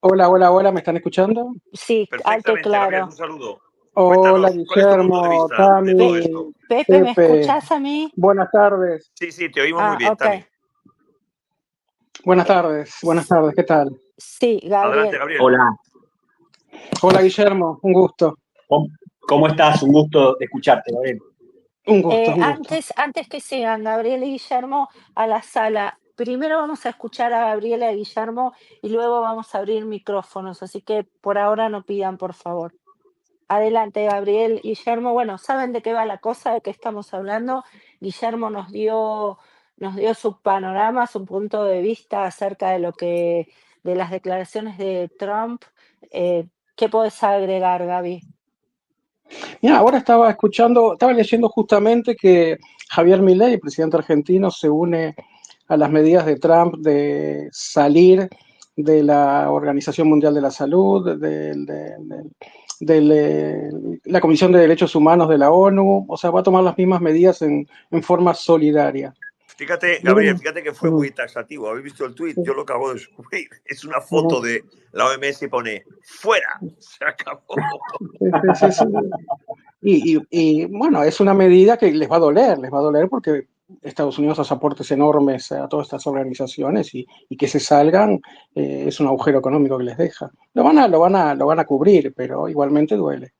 Hola, hola, hola, ¿me están escuchando? Sí, alto y Perfectamente, Gabriel, un claro. saludo. Hola, Cuéntanos, ¿cuál es tu punto de Guillermo, vista de todo Pe- esto? Tami, Pepe, ¿me Pepe. escuchás a mí? Buenas tardes. Sí, sí, te oímos muy Ah, bien, ok. Tami. Buenas Eh, tardes, buenas s- tardes, ¿qué tal? sí, Adelante, Gabriel. Gabriel. Hola, Hola, Guillermo, un gusto, ¿cómo, cómo estás? Un gusto escucharte, Gabriel. un gusto, un gusto. Antes que sigan Gabriel y Guillermo a la sala, primero vamos a escuchar a Gabriela y Guillermo y luego vamos a abrir micrófonos, así que por ahora no pidan, por favor. Adelante, Gabriel, Guillermo. Bueno, saben de qué va la cosa, de qué estamos hablando. Guillermo nos dio su panorama, su punto de vista acerca de las declaraciones de Trump. ¿Qué podés agregar, Gaby? Mira, ahora estaba leyendo justamente que Javier Milei, el presidente argentino, se une a las medidas de Trump de salir de la Organización Mundial de la Salud, la Comisión de Derechos Humanos de la ONU, o sea, va a tomar las mismas medidas en forma solidaria. Fíjate, Gabriel, Miren, fíjate que fue mm, muy taxativo. ¿Habéis visto el tuit? Yo sí, lo acabo de subir. Es una mm, foto de la OMS y pone ¡fuera! Se acabó. sí, sí, sí. Bueno, es una medida que les va a doler porque Estados Unidos hace aportes enormes a todas estas organizaciones y que se salgan es un agujero económico que les deja. Lo van a cubrir, pero igualmente duele.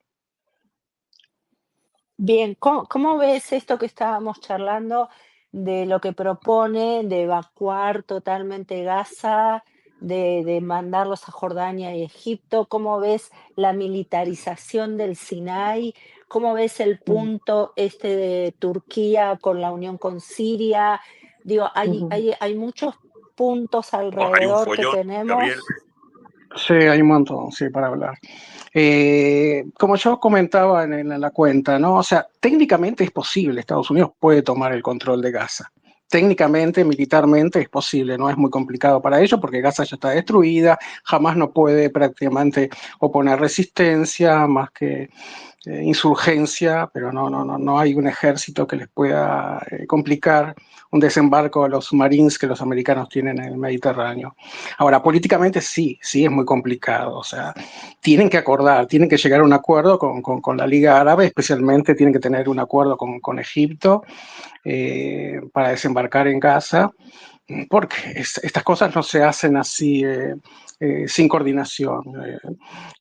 Bien, ¿cómo ves esto que estábamos charlando de lo que propone de evacuar totalmente Gaza, de mandarlos a Jordania y Egipto? ¿Cómo ves la militarización del Sinai? ¿Cómo ves el punto este de Turquía con la unión con Siria? Digo, hay muchos puntos Oh, hay un alrededor que follón, Gabriel. tenemos. Sí, hay un montón, sí, para hablar. Como yo comentaba en la cuenta, ¿no? O sea, técnicamente es posible, Estados Unidos puede tomar el control de Gaza. Técnicamente, militarmente es posible, no es muy complicado para ellos porque Gaza ya está destruida, jamás no puede prácticamente oponer resistencia más que insurgencia, pero no hay un ejército que les pueda complicar un desembarco a los marines que los americanos tienen en el Mediterráneo. Ahora, políticamente sí es muy complicado, o sea, tienen que acordar, tienen que llegar a un acuerdo con la Liga Árabe, especialmente tienen que tener un acuerdo con Egipto para desembarcar en Gaza, porque estas cosas no se hacen así sin coordinación.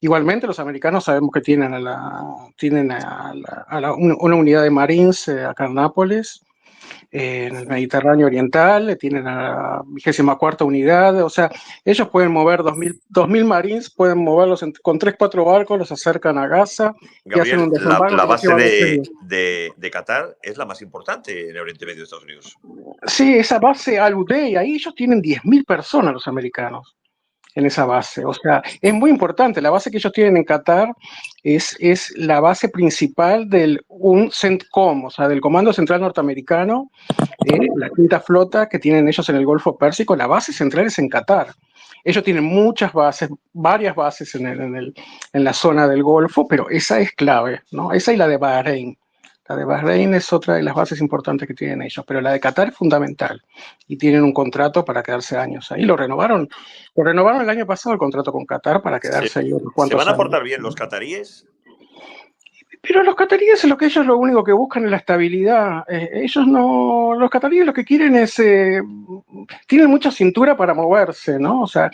Igualmente los americanos sabemos que tienen una unidad de Marines acá en Nápoles, en el Mediterráneo Oriental, tienen a la 24ª unidad, o sea, ellos pueden mover 2000 Marines, pueden moverlos con 3 4 barcos, los acercan a Gaza y hacen Gabriel, un la, desembarco la que les base lleva 12 días. de Qatar es la más importante en el Oriente Medio de Estados Unidos. Sí, esa base Al-Udeid, ahí ellos tienen 10.000 personas los americanos en esa base. O sea, es muy importante. La base que ellos tienen en Qatar es la base principal del CENTCOM, o sea, del Comando Central Norteamericano, la quinta flota que tienen ellos en el Golfo Pérsico. La base central es en Qatar. Ellos tienen muchas bases, varias bases en la zona del Golfo, pero esa es clave, ¿no? Esa y la de Bahrein. La de Bahrein es otra de las bases importantes que tienen ellos, pero la de Qatar es fundamental y tienen un contrato para quedarse años ahí. Lo renovaron el año pasado el contrato con Qatar para ¿Se, quedarse ahí unos se van cuantos a años. portar bien los cataríes? Pero los cataríes lo que ellos lo único que buscan es la estabilidad. Ellos no, los cataríes lo que quieren es, tienen mucha cintura para moverse, ¿no? O sea,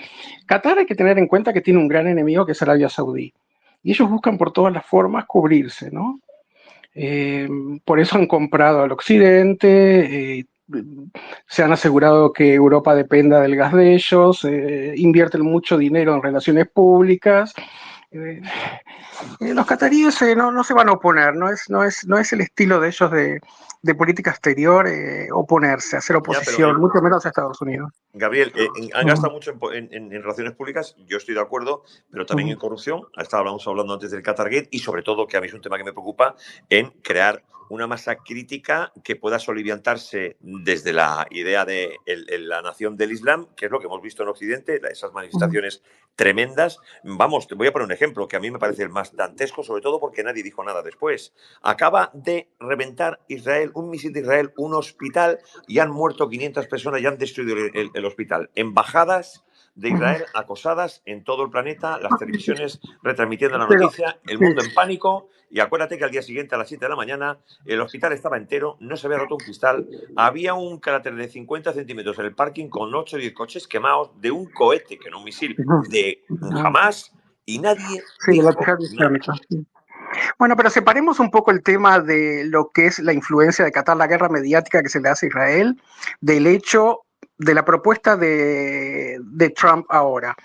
Qatar hay que tener en cuenta que tiene un gran enemigo que es Arabia Saudí. Y ellos buscan por todas las formas cubrirse, ¿no? Eh, por eso han comprado al occidente, se han asegurado que Europa dependa del gas de ellos, invierten mucho dinero en relaciones públicas. Eh, los cataríes no se van a oponer, no es el estilo de ellos de política exterior oponerse, hacer Ya, pero oposición, mucho menos a Estados Unidos. Gabriel, han Uh gastado mucho en relaciones públicas, yo estoy de acuerdo, pero también -huh. en corrupción. Estábamos hablando antes del Qatargate y sobre todo, que a mí es un tema que me preocupa, en crear una masa crítica que pueda soliviantarse desde la idea de la nación del Islam, que es lo que hemos visto en Occidente, esas manifestaciones tremendas. Vamos, te voy a poner un ejemplo que a mí me parece el más dantesco, sobre todo porque nadie dijo nada después. Acaba de reventar Israel, un misil de Israel, un hospital, y han muerto 500 personas y han destruido el hospital. Embajadas de Israel acosadas en todo el planeta, las televisiones retransmitiendo la Pero, noticia, el mundo en pánico. Y acuérdate que al día siguiente, a las 7 de la mañana, el hospital estaba entero, no se había roto un cristal, había un cráter de 50 centímetros en el parking con 8 o 10 coches quemados de un cohete, que no un misil, de Hamas, y nadie sí, de la dijo Tierra nada. Islámica. Bueno, pero separemos un poco el tema de lo que es la influencia de Qatar, la guerra mediática que se le hace a Israel, del hecho de la propuesta de Trump ahora.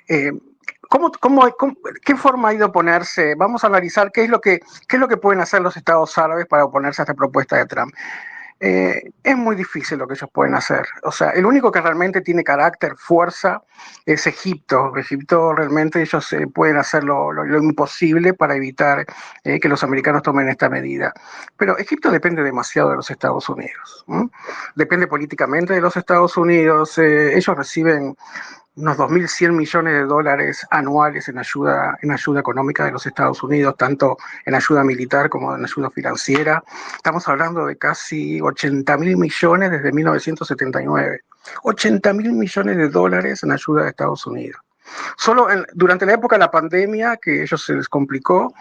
Eh, ¿Qué forma ha ido a oponerse? Vamos a analizar qué es lo que pueden hacer los estados árabes para oponerse a esta propuesta de Trump. Es muy difícil lo que ellos pueden hacer. O sea, el único que realmente tiene carácter, fuerza, es Egipto. Egipto realmente ellos pueden hacer lo imposible para evitar que los americanos tomen esta medida. Pero Egipto depende demasiado de los Estados Unidos. Depende políticamente de los Estados Unidos. Ellos reciben unos 2.100 millones de dólares anuales en ayuda económica de los Estados Unidos, tanto en ayuda militar como en ayuda financiera. Estamos hablando de casi 80.000 millones desde 1979. 80.000 millones de dólares en ayuda de Estados Unidos. Solo durante la época de la pandemia, que a ellos se les complicó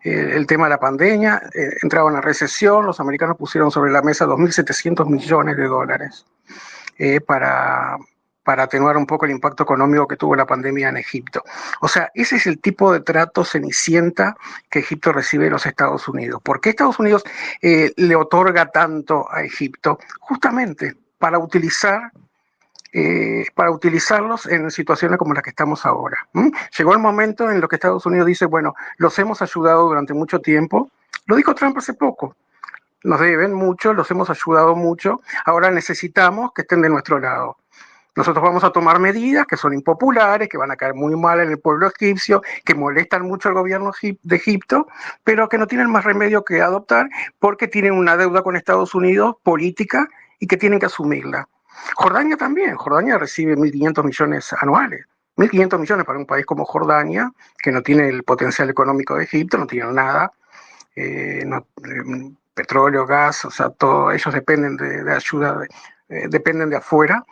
el tema de la pandemia, entraban en recesión, los americanos pusieron sobre la mesa 2.700 millones de dólares para atenuar un poco el impacto económico que tuvo la pandemia en Egipto. O sea, ese es el tipo de trato cenicienta que Egipto recibe de los Estados Unidos. ¿Por qué Estados Unidos le otorga tanto a Egipto? Justamente para utilizarlos en situaciones como las que estamos ahora. Llegó el momento en lo que Estados Unidos dice, bueno, los hemos ayudado durante mucho tiempo. Lo dijo Trump hace poco. Nos deben mucho, los hemos ayudado mucho. Ahora necesitamos que estén de nuestro lado. Nosotros vamos a tomar medidas que son impopulares, que van a caer muy mal en el pueblo egipcio, que molestan mucho al gobierno de Egipto, pero que no tienen más remedio que adoptar porque tienen una deuda con Estados Unidos política y que tienen que asumirla. Jordania también. Jordania recibe 1.500 millones anuales. 1.500 millones para un país como Jordania, que no tiene el potencial económico de Egipto, no tiene nada. Petróleo, gas, o sea, todo, ellos dependen de ayuda, dependen de afuera.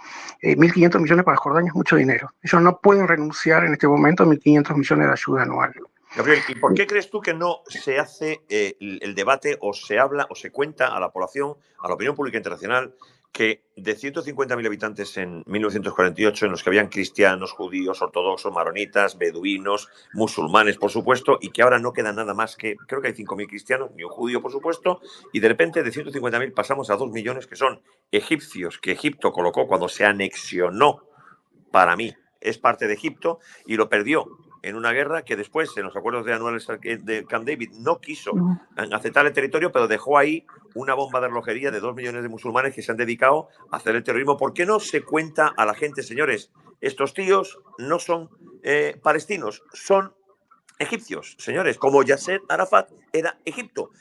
1.500 millones para Jordania es mucho dinero. Ellos no pueden renunciar en este momento a 1.500 millones de ayuda anual. Gabriel, ¿y por qué crees tú que no se hace el debate o se habla o se cuenta a la población, a la opinión pública internacional, que de 150.000 habitantes en 1948, en los que habían cristianos, judíos, ortodoxos, maronitas, beduinos, musulmanes, por supuesto, y que ahora no queda nada más que, creo que hay 5.000 cristianos, ni un judío, por supuesto, y de repente de 150.000 pasamos a 2 millones que son egipcios, que Egipto colocó cuando se anexionó, para mí, es parte de Egipto, y lo perdió en una guerra que después, en los acuerdos de anuales de Camp David, no quiso aceptar el territorio, pero dejó ahí una bomba de relojería de 2 millones de musulmanes que se han dedicado a hacer el terrorismo. ¿Por qué no se cuenta a la gente, señores, estos tíos no son palestinos, son egipcios, señores, como Yasser Arafat era egipcio,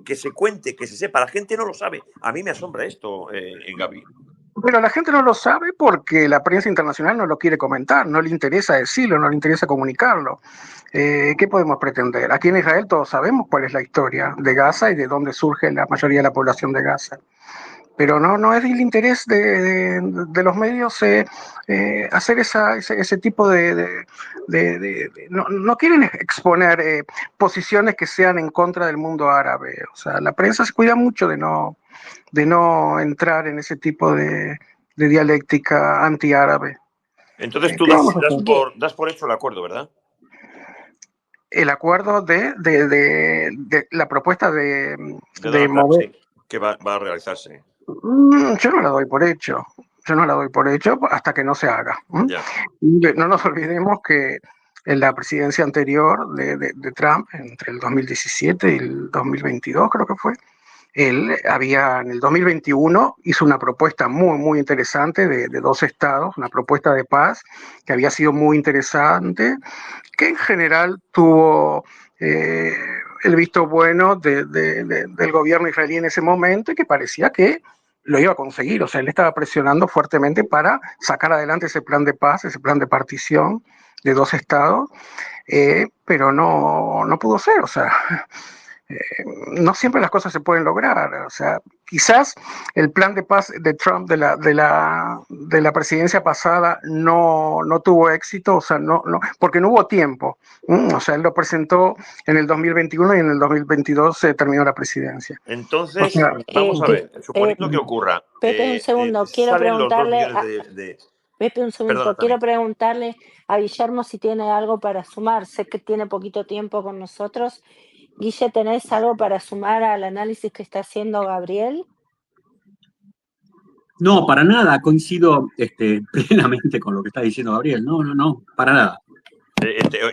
que se cuente, que se sepa, la gente no lo sabe. A mí me asombra esto, Gaby. Pero la gente no lo sabe porque la prensa internacional no lo quiere comentar, no le interesa decirlo, no le interesa comunicarlo. ¿Qué podemos pretender? Aquí en Israel todos sabemos cuál es la historia de Gaza y de dónde surge la mayoría de la población de Gaza. Pero no es el interés de los medios hacer ese tipo no quieren exponer posiciones que sean en contra del mundo árabe. O sea, la prensa se cuida mucho de no entrar en ese tipo de dialéctica antiárabe. Entonces tú das por hecho el acuerdo, ¿verdad? El acuerdo de la propuesta de mover. Sí, que va a realizarse. Yo no la doy por hecho. Hasta que no se haga. No nos olvidemos que en la presidencia anterior de Trump, entre el 2017 y el 2022 creo que fue, él en el 2021 hizo una propuesta muy, muy interesante de 2 estados, una propuesta de paz que había sido muy interesante, que en general tuvo el visto bueno del gobierno israelí en ese momento y que parecía que lo iba a conseguir. O sea, él estaba presionando fuertemente para sacar adelante ese plan de paz, ese plan de partición de 2 estados, pero no pudo ser. O sea, no siempre las cosas se pueden lograr. O sea, quizás el plan de paz de Trump de la presidencia pasada no tuvo éxito, o sea, porque no hubo tiempo. O sea, él lo presentó en el 2021 y en el 2022 se terminó la presidencia. Entonces, O sea, vamos a ver, suponiendo que ocurra, Pepe, un segundo, quiero salen los 2 preguntarle millones de... Pepe, un Perdona, segundo, quiero preguntarle a Guillermo si tiene algo para sumar. Sé que tiene poquito tiempo con nosotros. Guille, ¿tenés algo para sumar al análisis que está haciendo Gabriel? No, para nada, coincido plenamente con lo que está diciendo Gabriel. No, para nada.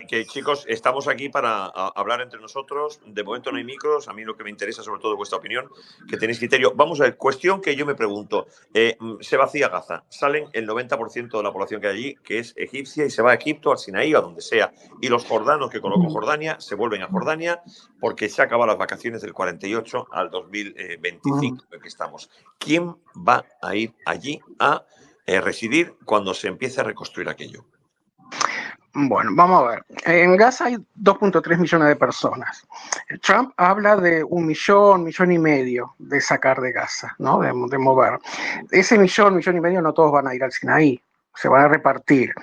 Que chicos, estamos aquí para hablar entre nosotros. De momento no hay micros. A mí lo que me interesa sobre todo es vuestra opinión, que tenéis criterio. Vamos a ver, cuestión que yo me pregunto. Se vacía Gaza. Salen el 90% de la población que hay allí, que es egipcia, y se va a Egipto, al Sinaí, a donde sea. Y los jordanos que colocó Jordania se vuelven a Jordania porque se acaban las vacaciones del 48 al 2025 en que estamos. ¿Quién va a ir allí a residir cuando se empiece a reconstruir aquello? Bueno, vamos a ver. En Gaza hay 2.3 millones de personas. Trump habla de 1 millón, 1,5 millones de sacar de Gaza, ¿no? De mover. Ese 1 millón, 1,5 millones no todos van a ir al Sinaí, se van a repartir.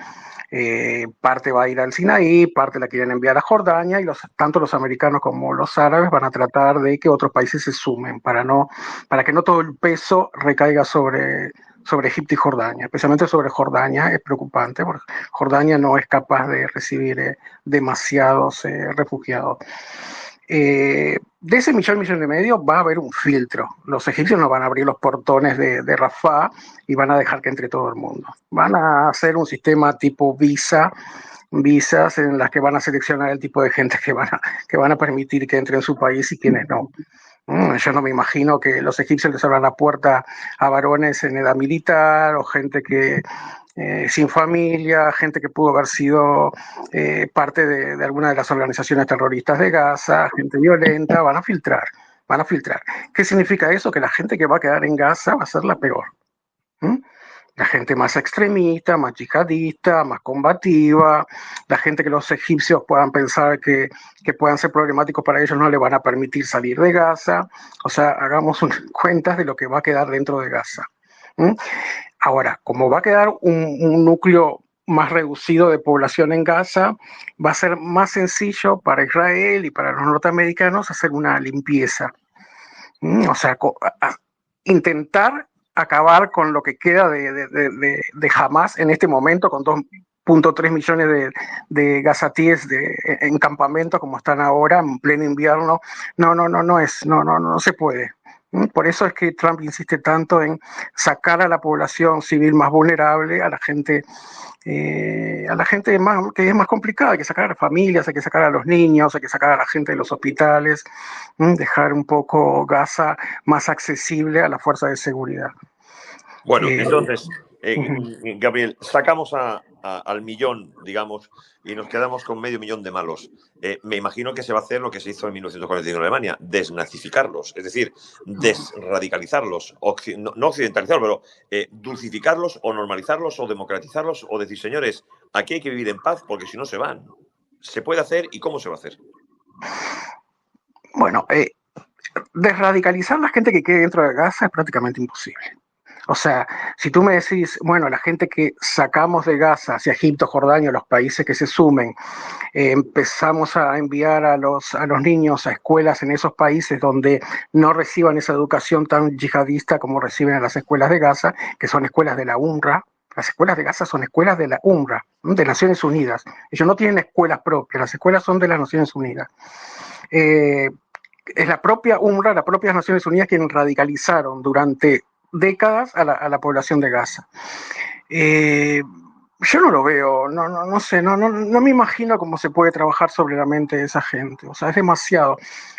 Parte va a ir al Sinaí, parte la quieren enviar a Jordania y tanto los americanos como los árabes van a tratar de que otros países se sumen para que no todo el peso recaiga sobre Egipto y Jordania, especialmente sobre Jordania. Es preocupante porque Jordania no es capaz de recibir demasiados refugiados. De ese 1,5 millones va a haber un filtro. Los egipcios no van a abrir los portones de Rafah y van a dejar que entre todo el mundo. Van a hacer un sistema tipo visas en las que van a seleccionar el tipo de gente que van a permitir que entre en su país y quienes no. Yo no me imagino que los egipcios les abran la puerta a varones en edad militar o gente que sin familia, gente que pudo haber sido parte de alguna de las organizaciones terroristas de Gaza, gente violenta. Van a filtrar. ¿Qué significa eso? Que la gente que va a quedar en Gaza va a ser la peor. La gente más extremista, más yihadista, más combativa, la gente que los egipcios puedan pensar que puedan ser problemáticos para ellos, no le van a permitir salir de Gaza. O sea, hagamos cuentas de lo que va a quedar dentro de Gaza. Ahora, como va a quedar un núcleo más reducido de población en Gaza, va a ser más sencillo para Israel y para los norteamericanos hacer una limpieza. O sea, intentar acabar con lo que queda de Hamas en este momento, con 2.3 millones de gazatíes en campamento como están ahora, en pleno invierno. No se puede. Por eso es que Trump insiste tanto en sacar a la población civil más vulnerable, a la gente más, que es más complicada. Hay que sacar a las familias, hay que sacar a los niños, hay que sacar a la gente de los hospitales, dejar un poco Gaza más accesible a la fuerza de seguridad. Bueno, entonces, Gabriel, sacamos al millón, digamos, y nos quedamos con 500.000 de malos. Me imagino que se va a hacer lo que se hizo en 1941 en Alemania, desnazificarlos, es decir, desradicalizarlos, no occidentalizarlos, pero dulcificarlos o normalizarlos o democratizarlos o decir, señores, aquí hay que vivir en paz porque si no se van. ¿Se puede hacer y cómo se va a hacer? Bueno, desradicalizar la gente que quede dentro de Gaza es prácticamente imposible. O sea, si tú me decís, bueno, la gente que sacamos de Gaza hacia Egipto, Jordania, los países que se sumen, empezamos a enviar a los niños a escuelas en esos países donde no reciban esa educación tan yihadista como reciben en las escuelas de Gaza, que son escuelas de la UNRWA. Las escuelas de Gaza son escuelas de la UNRWA, de Naciones Unidas. Ellos no tienen escuelas propias, las escuelas son de las Naciones Unidas. Es la propia UNRWA, las propias Naciones Unidas quienes radicalizaron durante décadas a la población de Gaza. Yo no lo veo, no sé, no me imagino cómo se puede trabajar sobre la mente de esa gente. O sea, es demasiado.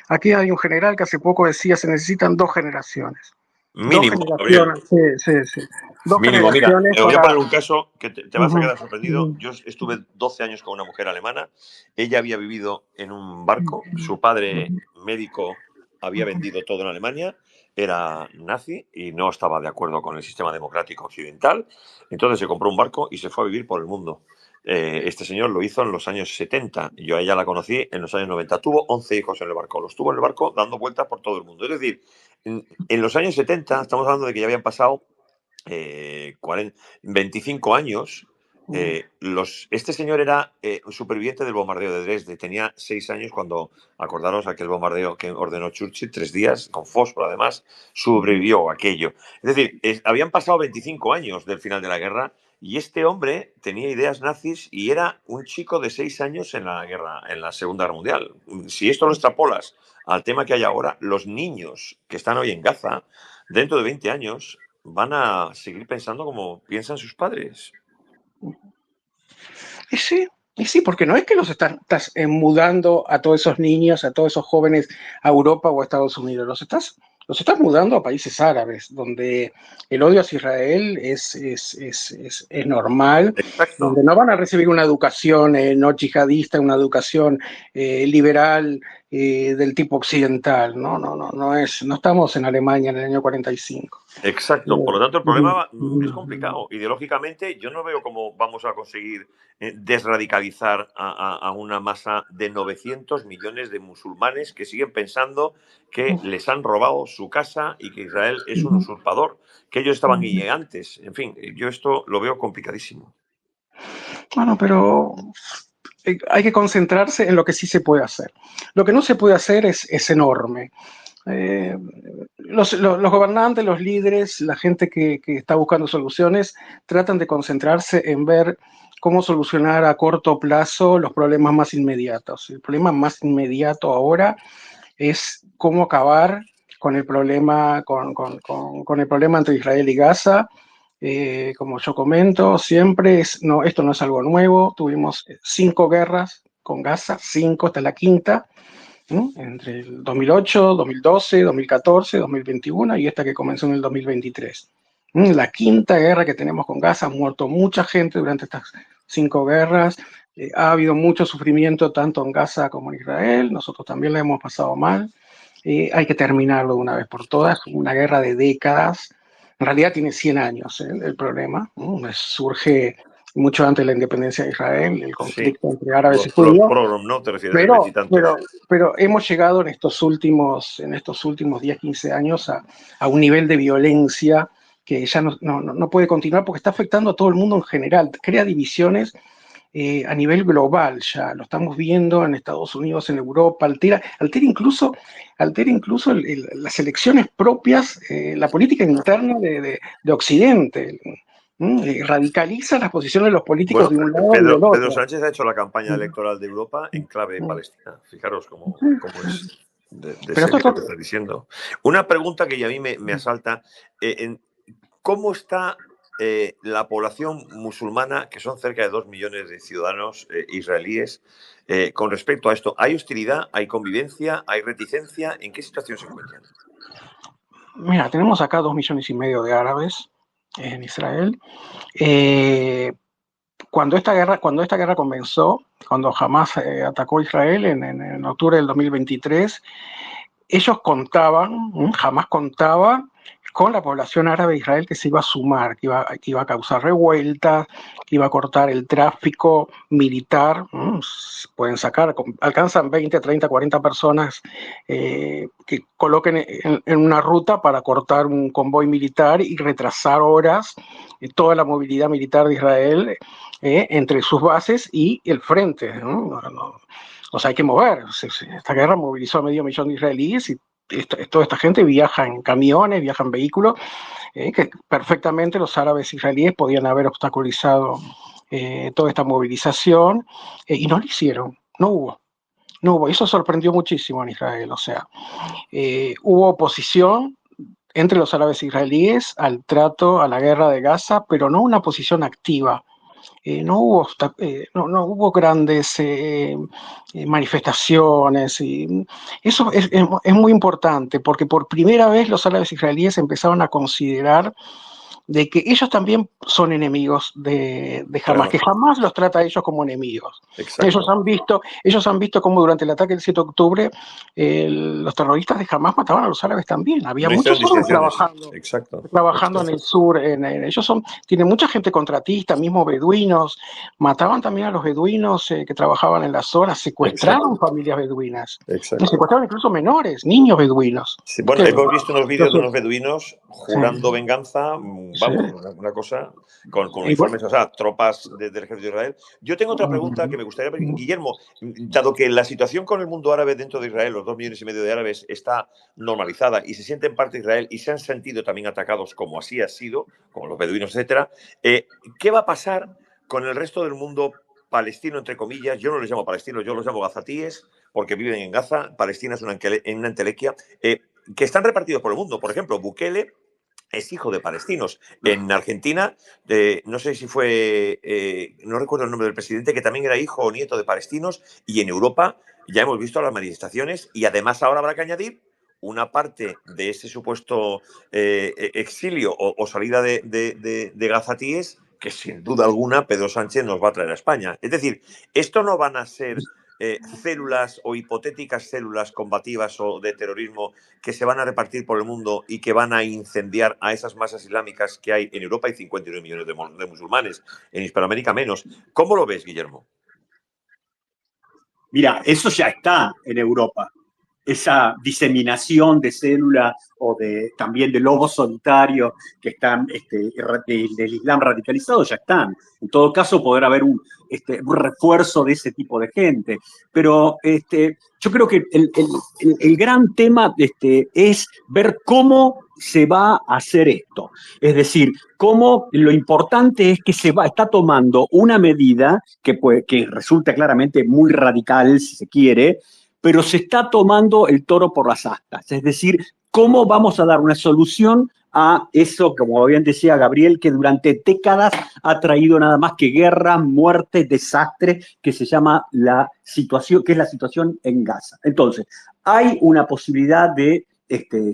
Aquí hay un general que hace poco decía, se necesitan 2 generaciones. Mínimo, 2 generaciones, sí. 2 mínimo, generaciones. mira, voy a poner un caso que te vas a quedar sorprendido. Uh-huh. Yo estuve 12 años con una mujer alemana. Ella había vivido en un barco. Su padre, médico, había vendido todo en Alemania. Era nazi y no estaba de acuerdo con el sistema democrático occidental. Entonces se compró un barco y se fue a vivir por el mundo. Este señor lo hizo en los años 70. Yo a ella la conocí en los años 90. Tuvo 11 hijos en el barco. Los tuvo en el barco dando vueltas por todo el mundo. Es decir, en los años 70, estamos hablando de que ya habían pasado 25 años. Este señor era un superviviente del bombardeo de Dresde. Tenía 6 años cuando, acordaros, aquel bombardeo que ordenó Churchill, 3 días, con fósforo además, sobrevivió aquello. Es decir, habían pasado 25 años del final de la guerra y este hombre tenía ideas nazis y era un chico de 6 años en la guerra, en la Segunda Guerra Mundial. Si esto lo extrapolas al tema que hay ahora, los niños que están hoy en Gaza, dentro de 20 años, van a seguir pensando como piensan sus padres. Y sí, porque no es que estás mudando a todos esos niños, a todos esos jóvenes a Europa o a Estados Unidos, los estás mudando a países árabes, donde el odio hacia Israel es normal, Exacto. donde no van a recibir una educación no yihadista, una educación liberal del tipo occidental, no estamos en Alemania en el año 45. Exacto, por lo tanto el problema es complicado. Ideológicamente yo no veo cómo vamos a conseguir desradicalizar a una masa de 900 millones de musulmanes que siguen pensando que les han robado su casa y que Israel es un usurpador, que ellos estaban allí antes. En fin, yo esto lo veo complicadísimo. Bueno, pero hay que concentrarse en lo que sí se puede hacer. Lo que no se puede hacer es enorme. Los gobernantes, los líderes, la gente que está buscando soluciones, tratan de concentrarse en ver cómo solucionar a corto plazo los problemas más inmediatos. El problema más inmediato ahora es cómo acabar con el problema, con el problema entre Israel y Gaza. Como yo comento, siempre esto no es algo nuevo. Tuvimos 5 guerras con Gaza, 5, esta es la quinta. Entre el 2008, 2012, 2014, 2021 y esta que comenzó en el 2023. La quinta guerra que tenemos con Gaza, ha muerto mucha gente durante estas 5 guerras, ha habido mucho sufrimiento tanto en Gaza como en Israel, nosotros también la hemos pasado mal, hay que terminarlo de una vez por todas, una guerra de décadas, en realidad tiene 100 años el problema, surge mucho antes de la independencia de Israel, el conflicto entre árabes y judíos. ¿No? ¿Te refieres pero hemos llegado en estos últimos 10, 15 años a un nivel de violencia que ya no puede continuar porque está afectando a todo el mundo en general, crea divisiones a nivel global ya, lo estamos viendo en Estados Unidos, en Europa, altera incluso las elecciones propias, la política interna de Occidente. Radicaliza las posiciones de los políticos de un lado y del otro. Pedro Sánchez ha hecho la campaña electoral de Europa en clave palestina. Fijaros cómo es de serio lo que está diciendo. Una pregunta que a mí me asalta. ¿Cómo está la población musulmana, que son cerca de 2 millones de ciudadanos israelíes, con respecto a esto? ¿Hay hostilidad? ¿Hay convivencia? ¿Hay reticencia? ¿En qué situación se encuentran? Mira, tenemos acá 2,5 millones de árabes en Israel. Cuando esta guerra comenzó, cuando Hamás atacó a Israel en octubre del 2023, Hamás contaba con la población árabe de Israel que se iba a sumar, que iba a causar revueltas, que iba a cortar el tráfico militar. Alcanzan 20, 30, 40 personas que coloquen en una ruta para cortar un convoy militar y retrasar horas toda la movilidad militar de Israel entre sus bases y el frente, ¿no? O sea, hay que mover. Esta guerra movilizó a 500,000 de israelíes y toda esta gente viaja en camiones, viaja en vehículos, que perfectamente los árabes israelíes podían haber obstaculizado toda esta movilización y no lo hicieron, no hubo. Eso sorprendió muchísimo en Israel, o sea, hubo oposición entre los árabes israelíes al trato, a la guerra de Gaza, pero no una oposición activa. No hubo grandes manifestaciones. Y eso es muy importante porque por primera vez los árabes israelíes empezaron a considerar de que ellos también son enemigos de Hamas, Claro. que Hamas los trata a ellos como enemigos. Exacto. Ellos han visto cómo durante el ataque del 7 de octubre los terroristas de Hamas mataban a los árabes también. Había No muchos hicieron árabes distinciones. Exacto. trabajando en el sur. Ellos tienen mucha gente contratista, mismo beduinos. Mataban también a los beduinos que trabajaban en la zona, secuestraron Exacto. familias beduinas. Exacto. Secuestraron incluso menores, niños beduinos. Sí, bueno, Sí. hemos visto unos vídeos de Entonces, unos beduinos jurando sí, venganza, sí. vamos, una cosa con Igual- uniformes, o sea, tropas del ejército de Israel. Yo tengo otra pregunta que me gustaría ver, Guillermo, dado que la situación con el mundo árabe dentro de Israel, los 2,5 millones de árabes, está normalizada y se sienten parte de Israel y se han sentido también atacados, como así ha sido, como los beduinos, etcétera, ¿qué va a pasar con el resto del mundo palestino, entre comillas? Yo no les llamo palestinos, yo los llamo gazatíes, porque viven en Gaza. Palestina es una entelequia, que están repartidos por el mundo. Por ejemplo, Bukele es hijo de palestinos. En Argentina, no sé si fue, no recuerdo el nombre del presidente, que también era hijo o nieto de palestinos, y en Europa ya hemos visto las manifestaciones, y además ahora habrá que añadir una parte de ese supuesto exilio o salida de gazatíes, que sin duda alguna Pedro Sánchez nos va a traer a España. Es decir, esto no van a ser células o hipotéticas células combativas o de terrorismo que se van a repartir por el mundo y que van a incendiar a esas masas islámicas que hay en Europa. Hay 59 millones de musulmanes, en Hispanoamérica menos. ¿Cómo lo ves, Guillermo? Mira, eso ya está en Europa. Esa diseminación de células o también de lobos solitarios que están del Islam radicalizado ya están. En todo caso, podrá haber un refuerzo de ese tipo de gente. Pero yo creo que el gran tema es ver cómo se va a hacer esto. Es decir, cómo lo importante es que está tomando una medida que resulta claramente muy radical, si se quiere, pero se está tomando el toro por las astas. Es decir, ¿cómo vamos a dar una solución a eso, como bien decía Gabriel, que durante décadas ha traído nada más que guerra, muerte, desastre, que se llama la situación, que es la situación en Gaza? Entonces, hay una posibilidad de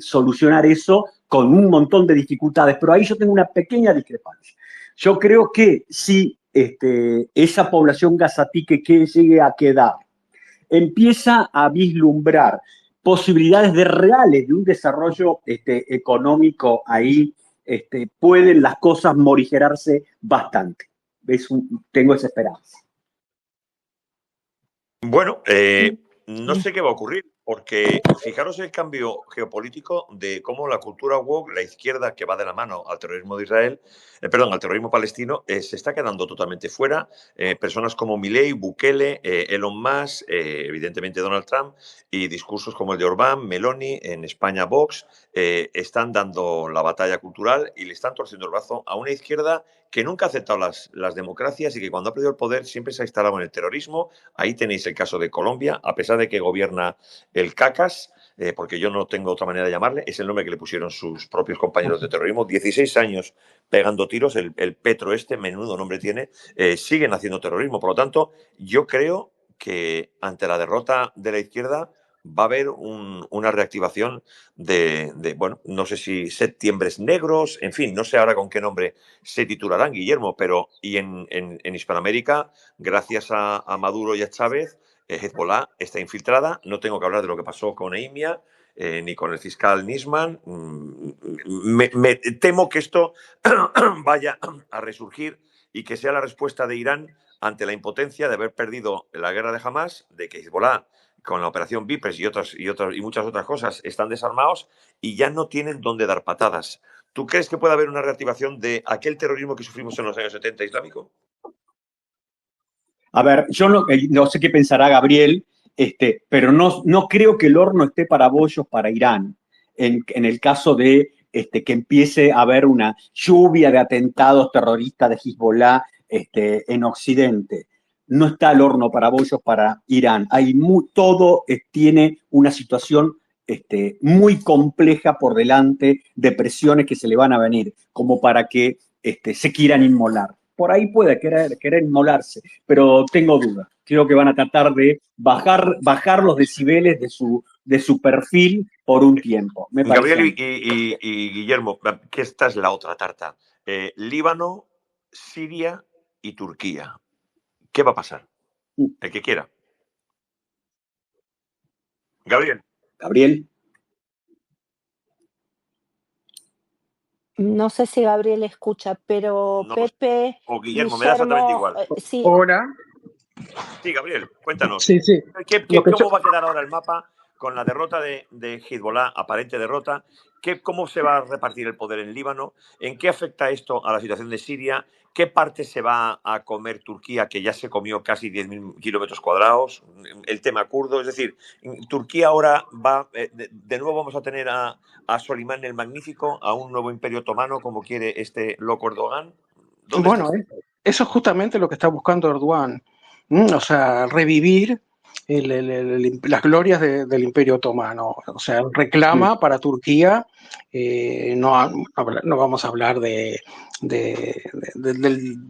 solucionar eso con un montón de dificultades, pero ahí yo tengo una pequeña discrepancia. Yo creo que si esa población gazatí que llegue a quedar empieza a vislumbrar posibilidades reales de un desarrollo económico ahí, pueden las cosas morigerarse bastante. Tengo esa esperanza. Bueno, no sé qué va a ocurrir, porque fijaros el cambio geopolítico de cómo la cultura woke, la izquierda que va de la mano al terrorismo de Israel, al terrorismo palestino, se está quedando totalmente fuera. Personas como Milei, Bukele, Elon Musk, evidentemente Donald Trump, y discursos como el de Orbán, Meloni, en España Vox, están dando la batalla cultural y le están torciendo el brazo a una izquierda que nunca ha aceptado las democracias y que cuando ha perdido el poder siempre se ha instalado en el terrorismo. Ahí tenéis el caso de Colombia, a pesar de que gobierna el CACAS, porque yo no tengo otra manera de llamarle, es el nombre que le pusieron sus propios compañeros de terrorismo. 16 años pegando tiros, el Petro menudo nombre tiene, siguen haciendo terrorismo. Por lo tanto, yo creo que ante la derrota de la izquierda va a haber una reactivación bueno, no sé si septiembres negros, en fin, no sé ahora con qué nombre se titularán, Guillermo, pero y en Hispanoamérica, gracias a Maduro y a Chávez, Hezbollah está infiltrada. No tengo que hablar de lo que pasó con EIMIA, ni con el fiscal Nisman. Me temo que esto vaya a resurgir y que sea la respuesta de Irán ante la impotencia de haber perdido la guerra de Hamas, de que Hezbollah con la operación Vipers y muchas otras cosas están desarmados y ya no tienen dónde dar patadas. ¿Tú crees que puede haber una reactivación de aquel terrorismo que sufrimos en los años 70 islámico? A ver, yo no sé qué pensará Gabriel, pero no creo que el horno esté para bollos para Irán. En el caso de que empiece a haber una lluvia de atentados terroristas de Hezbollah en Occidente. No está el horno para bollos para Irán. Todo tiene una situación muy compleja por delante, de presiones que se le van a venir, como para que se quieran inmolar. Por ahí puede querer inmolarse, pero tengo dudas. Creo que van a tratar de bajar los decibeles de su perfil por un tiempo. Gabriel y Guillermo, que esta es la otra tarta. Líbano, Siria y Turquía. ¿Qué va a pasar? El que quiera. Gabriel. Gabriel. No sé si Gabriel escucha, pero No, Pepe, o Guillermo, me da exactamente Guillermo, igual. sí, Ahora, Sí, Gabriel, cuéntanos. sí, sí. Lo que ¿Cómo va a quedar ahora el mapa con la derrota de Hezbollah, aparente derrota? ¿Cómo se va a repartir el poder en Líbano? ¿En qué afecta esto a la situación de Siria? ¿Qué parte se va a comer Turquía, que ya se comió casi 10.000 kilómetros cuadrados? El tema kurdo, es decir, Turquía ahora va, de nuevo vamos a tener a Solimán el Magnífico, a un nuevo imperio otomano, como quiere este loco Erdogan. ¿Dónde Bueno, está? eso es justamente lo que está buscando Erdogan. O sea, revivir las glorias del Imperio Otomano. O sea, reclama para Turquía, no vamos a hablar de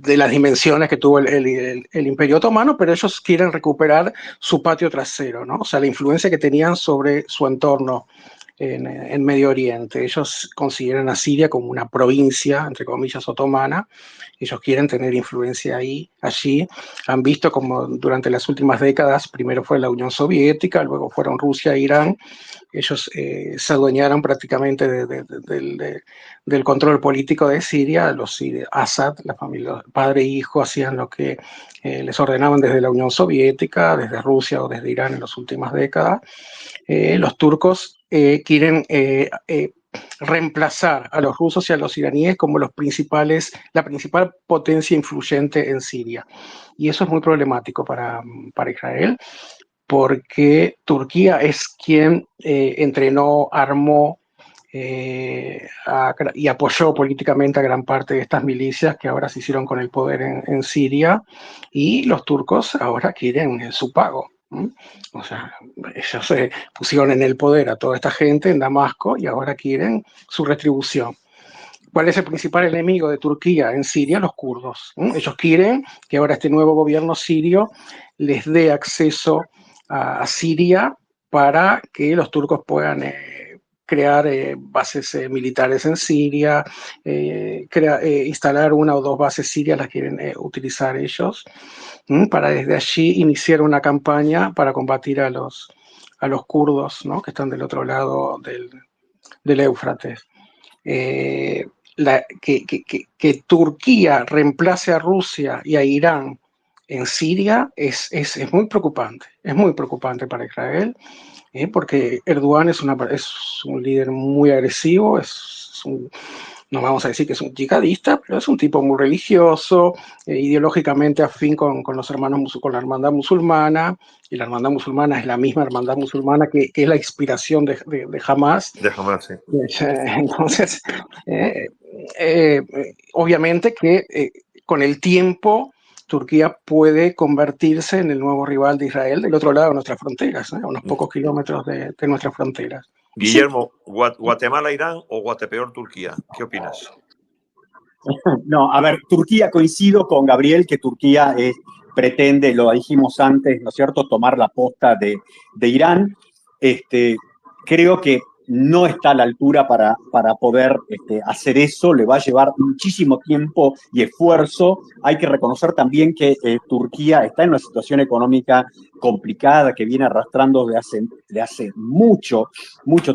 las dimensiones que tuvo el Imperio Otomano, pero ellos quieren recuperar su patio trasero, ¿no? O sea, la influencia que tenían sobre su entorno en Medio Oriente. Ellos consideran a Siria como una provincia, entre comillas, otomana. Ellos quieren tener influencia allí. Han visto como durante las últimas décadas, primero fue la Unión Soviética, luego fueron Rusia e Irán. Ellos se adueñaron prácticamente del control político de Siria. Assad, la familia, padre e hijo, hacían lo que les ordenaban desde la Unión Soviética, desde Rusia o desde Irán en las últimas décadas. Los turcos quieren reemplazar a los rusos y a los iraníes como la principal potencia influyente en Siria. Y eso es muy problemático para Israel, porque Turquía es quien entrenó, armó y apoyó políticamente a gran parte de estas milicias que ahora se hicieron con el poder en Siria, y los turcos ahora quieren su pago. O sea, ellos se pusieron en el poder a toda esta gente en Damasco y ahora quieren su retribución. ¿Cuál es el principal enemigo de Turquía en Siria? Los kurdos. Ellos quieren que ahora este nuevo gobierno sirio les dé acceso a Siria para que los turcos puedan crear bases militares en Siria, instalar una o dos bases sirias, las quieren utilizar ellos, para desde allí iniciar una campaña para combatir a los kurdos, ¿no?, que están del otro lado del Éufrates. Que Turquía reemplace a Rusia y a Irán en Siria es muy preocupante para Israel, porque Erdogan es un líder muy agresivo, no vamos a decir que es un yihadista, pero es un tipo muy religioso, ideológicamente afín con la hermandad musulmana, y la hermandad musulmana es la misma hermandad musulmana que es la inspiración de Hamas. De Hamas, sí. Entonces, obviamente que con el tiempo Turquía puede convertirse en el nuevo rival de Israel del otro lado de nuestras fronteras, a unos pocos kilómetros de nuestras fronteras. Guillermo, ¿Guatemala, Irán o Guatepeor, Turquía? ¿Qué opinas? No, a ver, Turquía, coincido con Gabriel que Turquía pretende, lo dijimos antes, ¿no es cierto?, tomar la posta de Irán. Creo que no está a la altura para poder hacer eso, le va a llevar muchísimo tiempo y esfuerzo. Hay que reconocer también que Turquía está en una situación económica complicada que viene arrastrando de hace mucho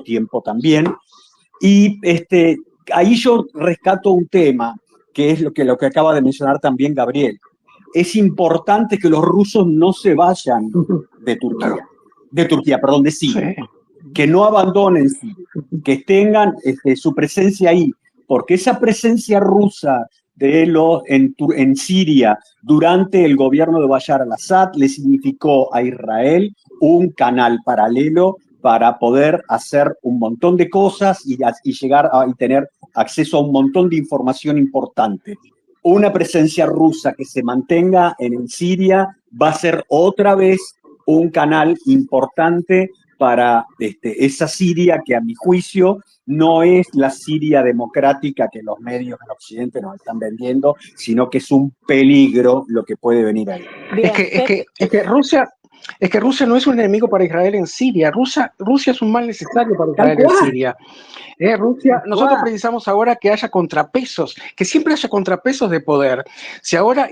tiempo también. Y ahí yo rescato un tema, que es lo que acaba de mencionar también Gabriel. Es importante que los rusos no se vayan de Siria, Sí. que no abandonen Siria, que tengan su presencia ahí, porque esa presencia rusa en Siria durante el gobierno de Bashar al-Assad le significó a Israel un canal paralelo para poder hacer un montón de cosas y llegar y tener acceso a un montón de información importante. Una presencia rusa que se mantenga en Siria va a ser otra vez un canal importante para esa Siria que, a mi juicio, no es la Siria democrática que los medios en Occidente nos están vendiendo, sino que es un peligro lo que puede venir ahí. Bien, Es que Rusia Es que Rusia no es un enemigo para Israel en Siria. Rusia es un mal necesario para Tal Israel en cual, Siria. Rusia, tal nosotros cual. precisamos ahora que haya contrapesos, que siempre haya contrapesos de poder. Si ahora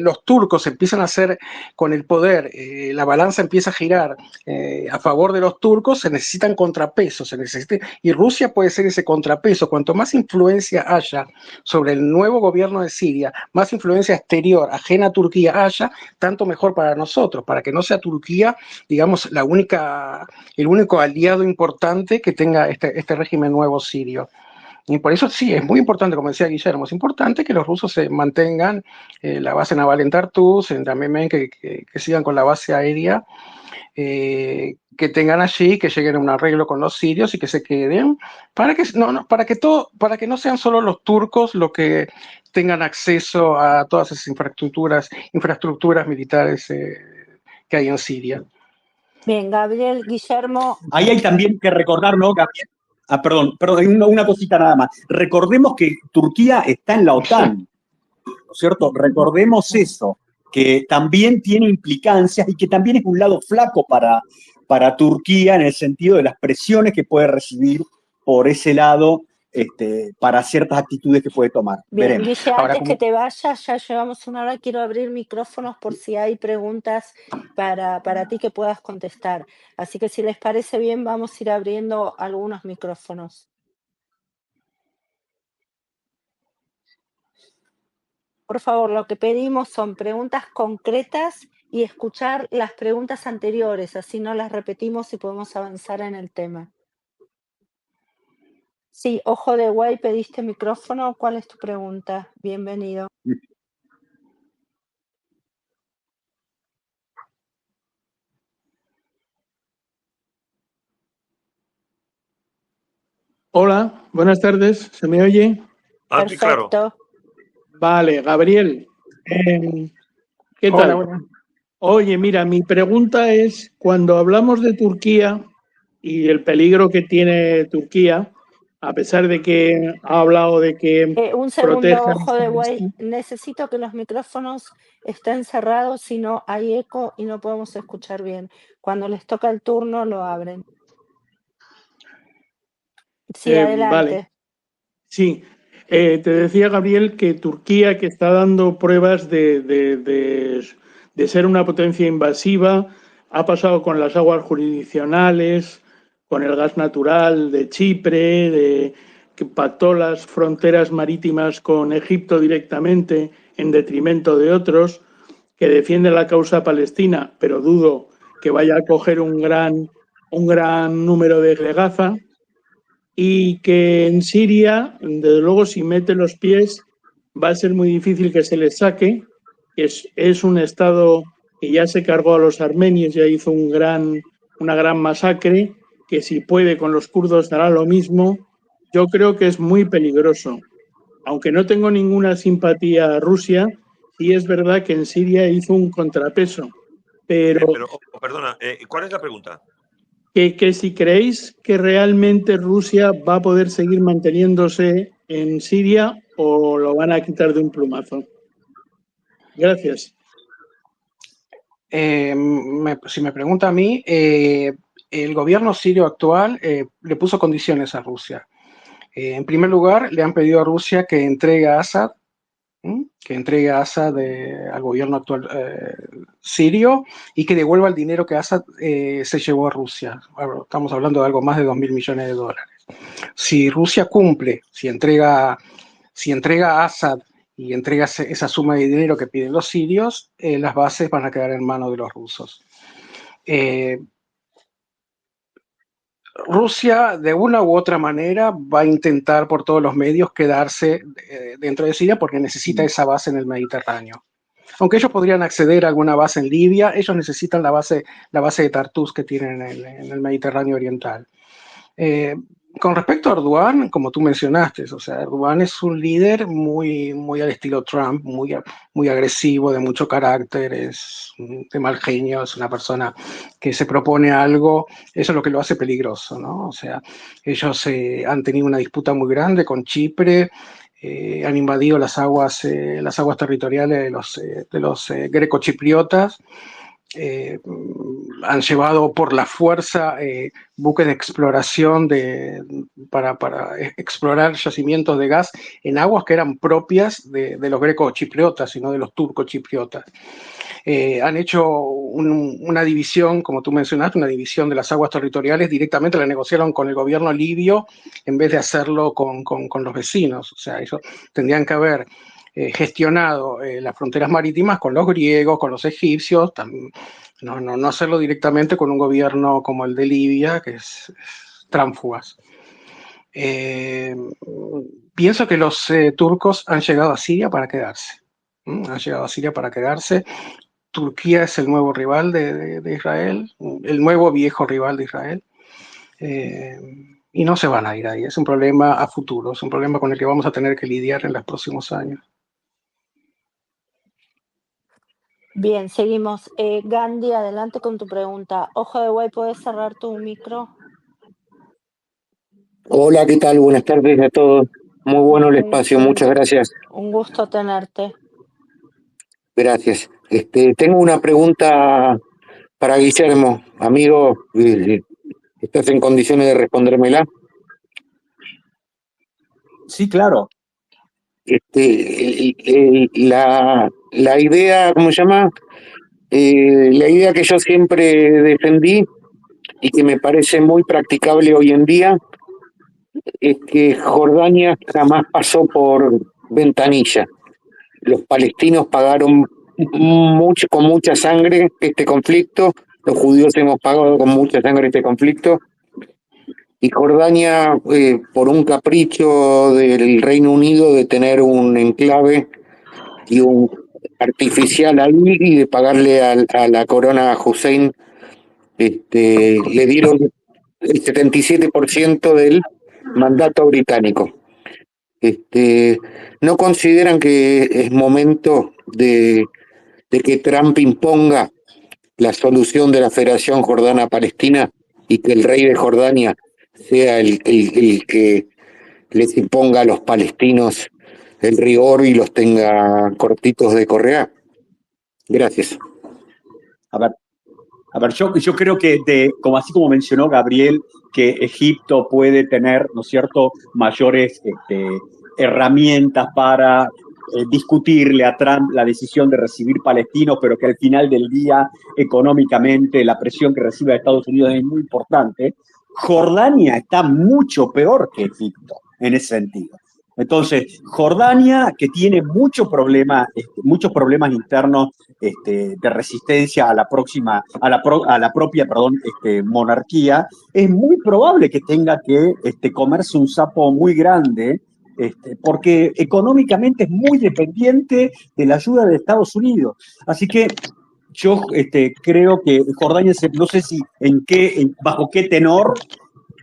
los turcos empiezan a hacer con el poder, la balanza empieza a girar a favor de los turcos, se necesitan contrapesos, y Rusia puede ser ese contrapeso. Cuanto más influencia haya sobre el nuevo gobierno de Siria, más influencia exterior ajena a Turquía haya, tanto mejor para nosotros, para que no sea Turquía, digamos, el único aliado importante que tenga este régimen nuevo sirio. Y por eso sí, es muy importante, como decía Guillermo, es importante que los rusos se mantengan la base naval en Tartus, también que sigan con la base aérea, que tengan allí, que lleguen a un arreglo con los sirios y que se queden, para que no sean solo los turcos los que tengan acceso a todas esas infraestructuras militares que hay en Siria. Bien, Gabriel, Guillermo. Ahí hay también que recordar, ¿no, Gabriel? Perdón, una cosita nada más. Recordemos que Turquía está en la OTAN, ¿no es cierto? Recordemos eso, que también tiene implicancias y que también es un lado flaco para Turquía en el sentido de las presiones que puede recibir por ese lado para ciertas actitudes que puede tomar. Bien, Veremos. Guille, Ahora, antes que te vayas, ya llevamos una hora, quiero abrir micrófonos por si hay preguntas para ti que puedas contestar. Así que si les parece bien, vamos a ir abriendo algunos micrófonos. Por favor, lo que pedimos son preguntas concretas y escuchar las preguntas anteriores, así no las repetimos y podemos avanzar en el tema. Sí, Ojo de Güey, pediste micrófono. ¿Cuál es tu pregunta? Bienvenido. Hola, buenas tardes. ¿Se me oye? Alto y claro. Perfecto. Vale, Gabriel. ¿Qué tal? hola. Oye, mira, mi pregunta es, cuando hablamos de Turquía y el peligro que tiene Turquía, a pesar de que ha hablado de que Un protege segundo, a Ojo los de Güey. palestinos. Necesito que los micrófonos estén cerrados, si no hay eco y no podemos escuchar bien. Cuando les toca el turno, lo abren. Sí, Vale, adelante. sí. Te decía, Gabriel, que Turquía, que está dando pruebas de ser una potencia invasiva, ha pasado con las aguas jurisdiccionales, con el gas natural de Chipre, que pactó las fronteras marítimas con Egipto directamente en detrimento de otros, que defiende la causa palestina, pero dudo que vaya a coger un gran número de Gaza, y que en Siria, desde luego, si mete los pies, va a ser muy difícil que se les saque. Es un estado que ya se cargó a los armenios, ya hizo una gran masacre, que si puede con los kurdos hará lo mismo. Yo creo que es muy peligroso. Aunque no tengo ninguna simpatía a Rusia, sí es verdad que en Siria hizo un contrapeso. Pero perdona, ¿cuál es la pregunta? Que si creéis que realmente Rusia va a poder seguir manteniéndose en Siria o lo van a quitar de un plumazo. Gracias. Si me pregunta a mí, el gobierno sirio actual le puso condiciones a Rusia. En primer lugar, le han pedido a Rusia que entregue a Assad, al gobierno actual sirio, y que devuelva el dinero que Assad se llevó a Rusia. Estamos hablando de algo más de 2.000 millones de dólares. Si Rusia cumple, si entrega a Assad y entrega esa suma de dinero que piden los sirios, las bases van a quedar en manos de los rusos. Rusia, de una u otra manera, va a intentar por todos los medios quedarse dentro de Siria porque necesita esa base en el Mediterráneo. Aunque ellos podrían acceder a alguna base en Libia, ellos necesitan la base de Tartus que tienen en el Mediterráneo Oriental. Con respecto a Erdogan, como tú mencionaste, o sea, Erdogan es un líder muy, muy al estilo Trump, muy agresivo, de mucho carácter, es de mal genio, es una persona que se propone algo, eso es lo que lo hace peligroso, ¿no? O sea, ellos han tenido una disputa muy grande con Chipre, han invadido las aguas territoriales de los grecochipriotas. han llevado por la fuerza buques de exploración para explorar yacimientos de gas en aguas que eran propias de los greco-chipriotas y no de los turco-chipriotas. Han hecho una división, como tú mencionaste, una división de las aguas territoriales, directamente la negociaron con el gobierno libio en vez de hacerlo con los vecinos. O sea, ellos tendrían que haber gestionado las fronteras marítimas con los griegos, con los egipcios, no hacerlo directamente con un gobierno como el de Libia, que es tránsfugas. Pienso que los turcos han llegado a Siria para quedarse. Han llegado a Siria para quedarse. Turquía es el nuevo rival de Israel, el nuevo viejo rival de Israel. Y no se van a ir ahí. Es un problema a futuro, es un problema con el que vamos a tener que lidiar en los próximos años. Bien, seguimos. Gandhi, adelante con tu pregunta. Ojo de Buey, ¿puedes cerrar tu micro? Hola, ¿qué tal? Buenas tardes a todos. Muy bueno el espacio, muchas gracias. Un gusto tenerte. Gracias. Tengo una pregunta para Guillermo. Amigo, ¿estás en condiciones de respondérmela? Sí, claro. La idea, ¿cómo se llama? La idea que yo siempre defendí y que me parece muy practicable hoy en día es que Jordania jamás pasó por ventanilla. Los palestinos pagaron mucho, con mucha sangre este conflicto, los judíos hemos pagado con mucha sangre este conflicto, y Jordania, por un capricho del Reino Unido de tener un enclave y un artificial ahí y de pagarle a la corona Hussein, le dieron el 77% del mandato británico. ¿No consideran que es momento de que Trump imponga la solución de la Federación Jordana-Palestina y que el rey de Jordania sea el que les imponga a los palestinos el rigor y los tenga cortitos de correa? Gracias. A ver, yo creo que así como mencionó Gabriel, que Egipto puede tener, ¿no es cierto?, mayores herramientas para discutirle a Trump la decisión de recibir palestinos, pero que al final del día, económicamente, la presión que recibe de Estados Unidos es muy importante. Jordania está mucho peor que Egipto en ese sentido. Entonces, Jordania, que tiene muchos problemas internos de resistencia a la propia monarquía, es muy probable que tenga que comerse un sapo muy grande, porque económicamente es muy dependiente de la ayuda de Estados Unidos. Así que yo creo que Jordania, no sé si bajo qué tenor,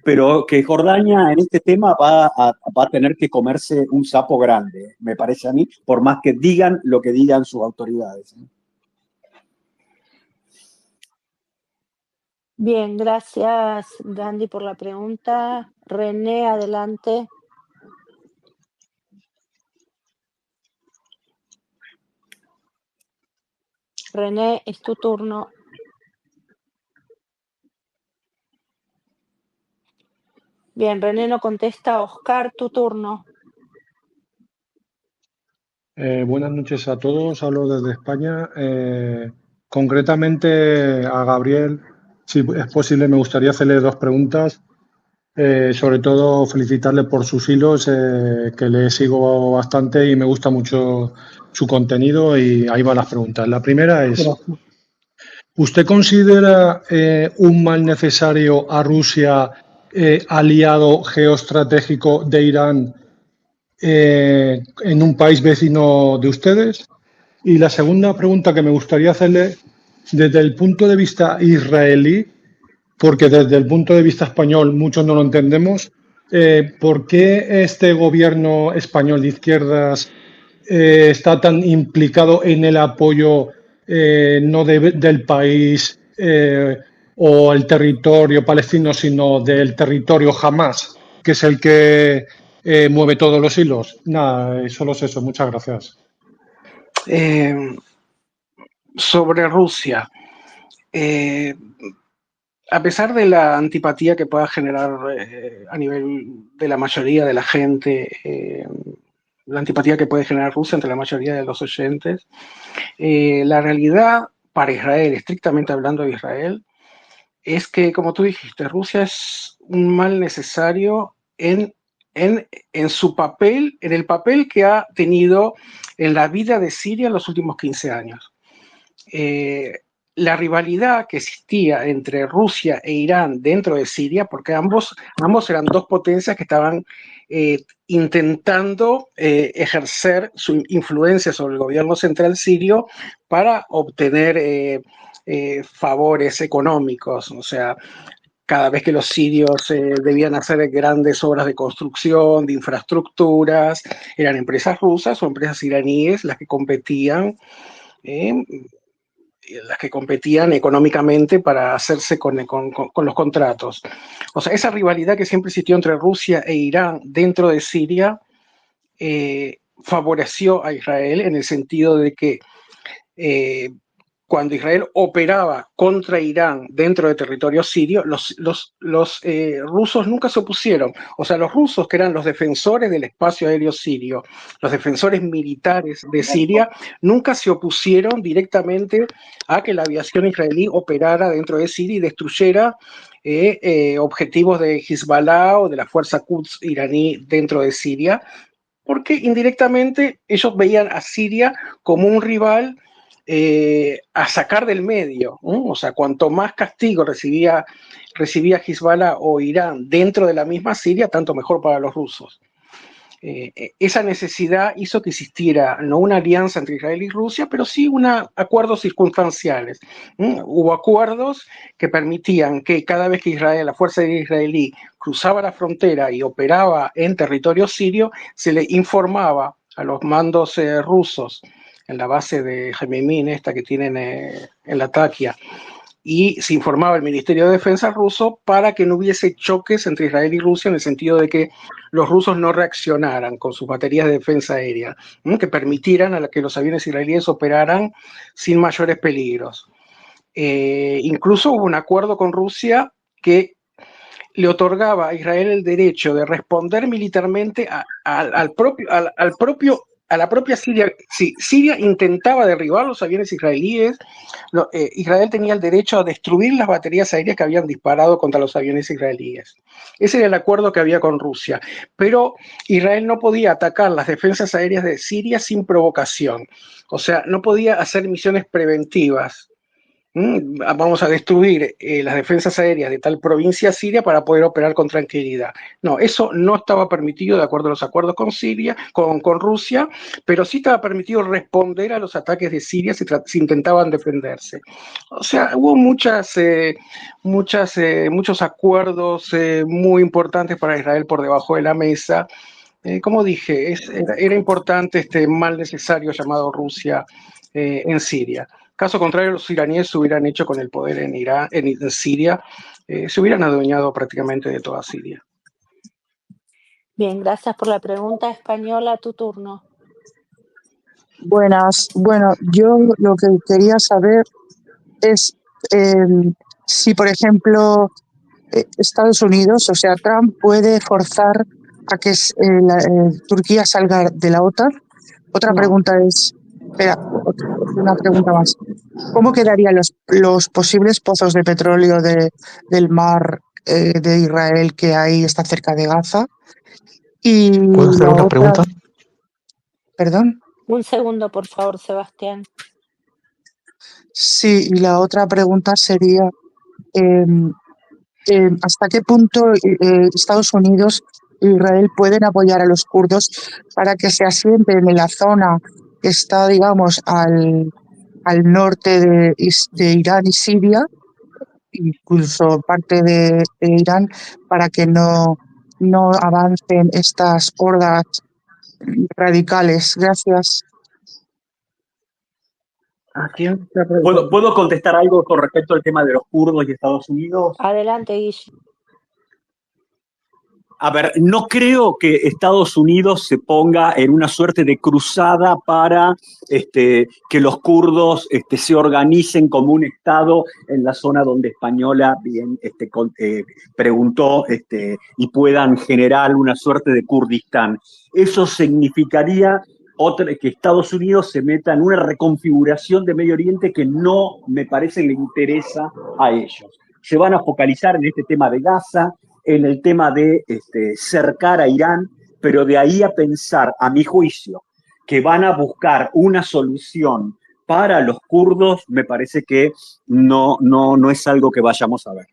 pero que Jordania en este tema va a tener que comerse un sapo grande, me parece a mí, por más que digan lo que digan sus autoridades. Bien, gracias Gandhi por la pregunta. René, adelante. René, es tu turno. Bien, René no contesta. Oscar, tu turno. Buenas noches a todos, hablo desde España. Concretamente a Gabriel, si es posible, me gustaría hacerle dos preguntas. Sobre todo felicitarle por sus hilos, que le sigo bastante y me gusta mucho su contenido, y ahí van las preguntas. La primera es, ¿usted considera un mal necesario a Rusia aliado geoestratégico de Irán en un país vecino de ustedes? Y la segunda pregunta que me gustaría hacerle, desde el punto de vista israelí, porque desde el punto de vista español muchos no lo entendemos, ¿por qué este gobierno español de izquierdas está tan implicado en el apoyo no del país o el territorio palestino, sino del territorio Hamás, que es el que mueve todos los hilos? Nada, solo es eso. Muchas gracias. Sobre Rusia, eh, a pesar de la antipatía que pueda generar a nivel de la mayoría de la gente, la antipatía que puede generar Rusia entre la mayoría de los oyentes, la realidad para Israel, estrictamente hablando de Israel, es que, como tú dijiste, Rusia es un mal necesario en su papel, en el papel que ha tenido en la vida de Siria en los últimos 15 años. La rivalidad que existía entre Rusia e Irán dentro de Siria, porque ambos eran dos potencias que estaban intentando ejercer su influencia sobre el gobierno central sirio para obtener favores económicos. O sea, cada vez que los sirios debían hacer grandes obras de construcción, de infraestructuras, eran empresas rusas o empresas iraníes las que competían económicamente para hacerse con los contratos. O sea, esa rivalidad que siempre existió entre Rusia e Irán dentro de Siria favoreció a Israel en el sentido de que cuando Israel operaba contra Irán dentro de territorio sirio, los rusos nunca se opusieron. O sea, los rusos, que eran los defensores del espacio aéreo sirio, los defensores militares de Siria, nunca se opusieron directamente a que la aviación israelí operara dentro de Siria y destruyera objetivos de Hezbollah o de la fuerza Quds iraní dentro de Siria, porque indirectamente ellos veían a Siria como un rival a sacar del medio, ¿no? O sea, cuanto más castigo recibía Hezbollah o Irán dentro de la misma Siria, tanto mejor para los rusos. Esa necesidad hizo que existiera no una alianza entre Israel y Rusia, pero sí acuerdos circunstanciales. Hubo acuerdos que permitían que cada vez que la fuerza israelí cruzaba la frontera y operaba en territorio sirio, se le informaba a los mandos rusos en la base de Gemimín, esta que tienen en Latakia, y se informaba el Ministerio de Defensa ruso para que no hubiese choques entre Israel y Rusia en el sentido de que los rusos no reaccionaran con sus baterías de defensa aérea, que permitieran a que los aviones israelíes operaran sin mayores peligros. Incluso hubo un acuerdo con Rusia que le otorgaba a Israel el derecho de responder militarmente a la propia Siria. Si Siria intentaba derribar los aviones israelíes, Israel tenía el derecho a destruir las baterías aéreas que habían disparado contra los aviones israelíes. Ese era el acuerdo que había con Rusia. Pero Israel no podía atacar las defensas aéreas de Siria sin provocación. O sea, no podía hacer misiones preventivas. Vamos a destruir las defensas aéreas de tal provincia siria para poder operar con tranquilidad. No, eso no estaba permitido de acuerdo a los acuerdos con Siria, con Rusia, pero sí estaba permitido responder a los ataques de Siria si intentaban defenderse. O sea, hubo muchos acuerdos muy importantes para Israel por debajo de la mesa. Como dije, era importante este mal necesario llamado Rusia en Siria. Caso contrario, los iraníes se hubieran hecho con el poder en Siria, se hubieran adueñado prácticamente de toda Siria. Bien, gracias por la pregunta. Española, tu turno. Buenas. Bueno, yo lo que quería saber es si, por ejemplo, Estados Unidos, o sea, Trump puede forzar a que Turquía salga de la OTAN. Otra pregunta es, una pregunta más. ¿Cómo quedarían los posibles pozos de petróleo del mar de Israel que ahí está cerca de Gaza? Y ¿Puedo hacer una pregunta? ¿Perdón? Un segundo, por favor, Sebastián. Sí, y la otra pregunta sería, ¿hasta qué punto Estados Unidos e Israel pueden apoyar a los kurdos para que se asienten en la zona que está, digamos, al norte de Irán y Siria, incluso parte de Irán, para que no avancen estas hordas radicales? Gracias. ¿A quién te ha preguntado? ¿Puedo contestar algo con respecto al tema de los kurdos y Estados Unidos? Adelante, Guille. A ver, no creo que Estados Unidos se ponga en una suerte de cruzada para que los kurdos se organicen como un Estado en la zona donde Española bien preguntó y puedan generar una suerte de Kurdistán. Eso significaría que Estados Unidos se meta en una reconfiguración de Medio Oriente que no me parece le interesa a ellos. Se van a focalizar en este tema de Gaza, en el tema de cercar a Irán, pero de ahí a pensar, a mi juicio, que van a buscar una solución para los kurdos, me parece que no es algo que vayamos a ver.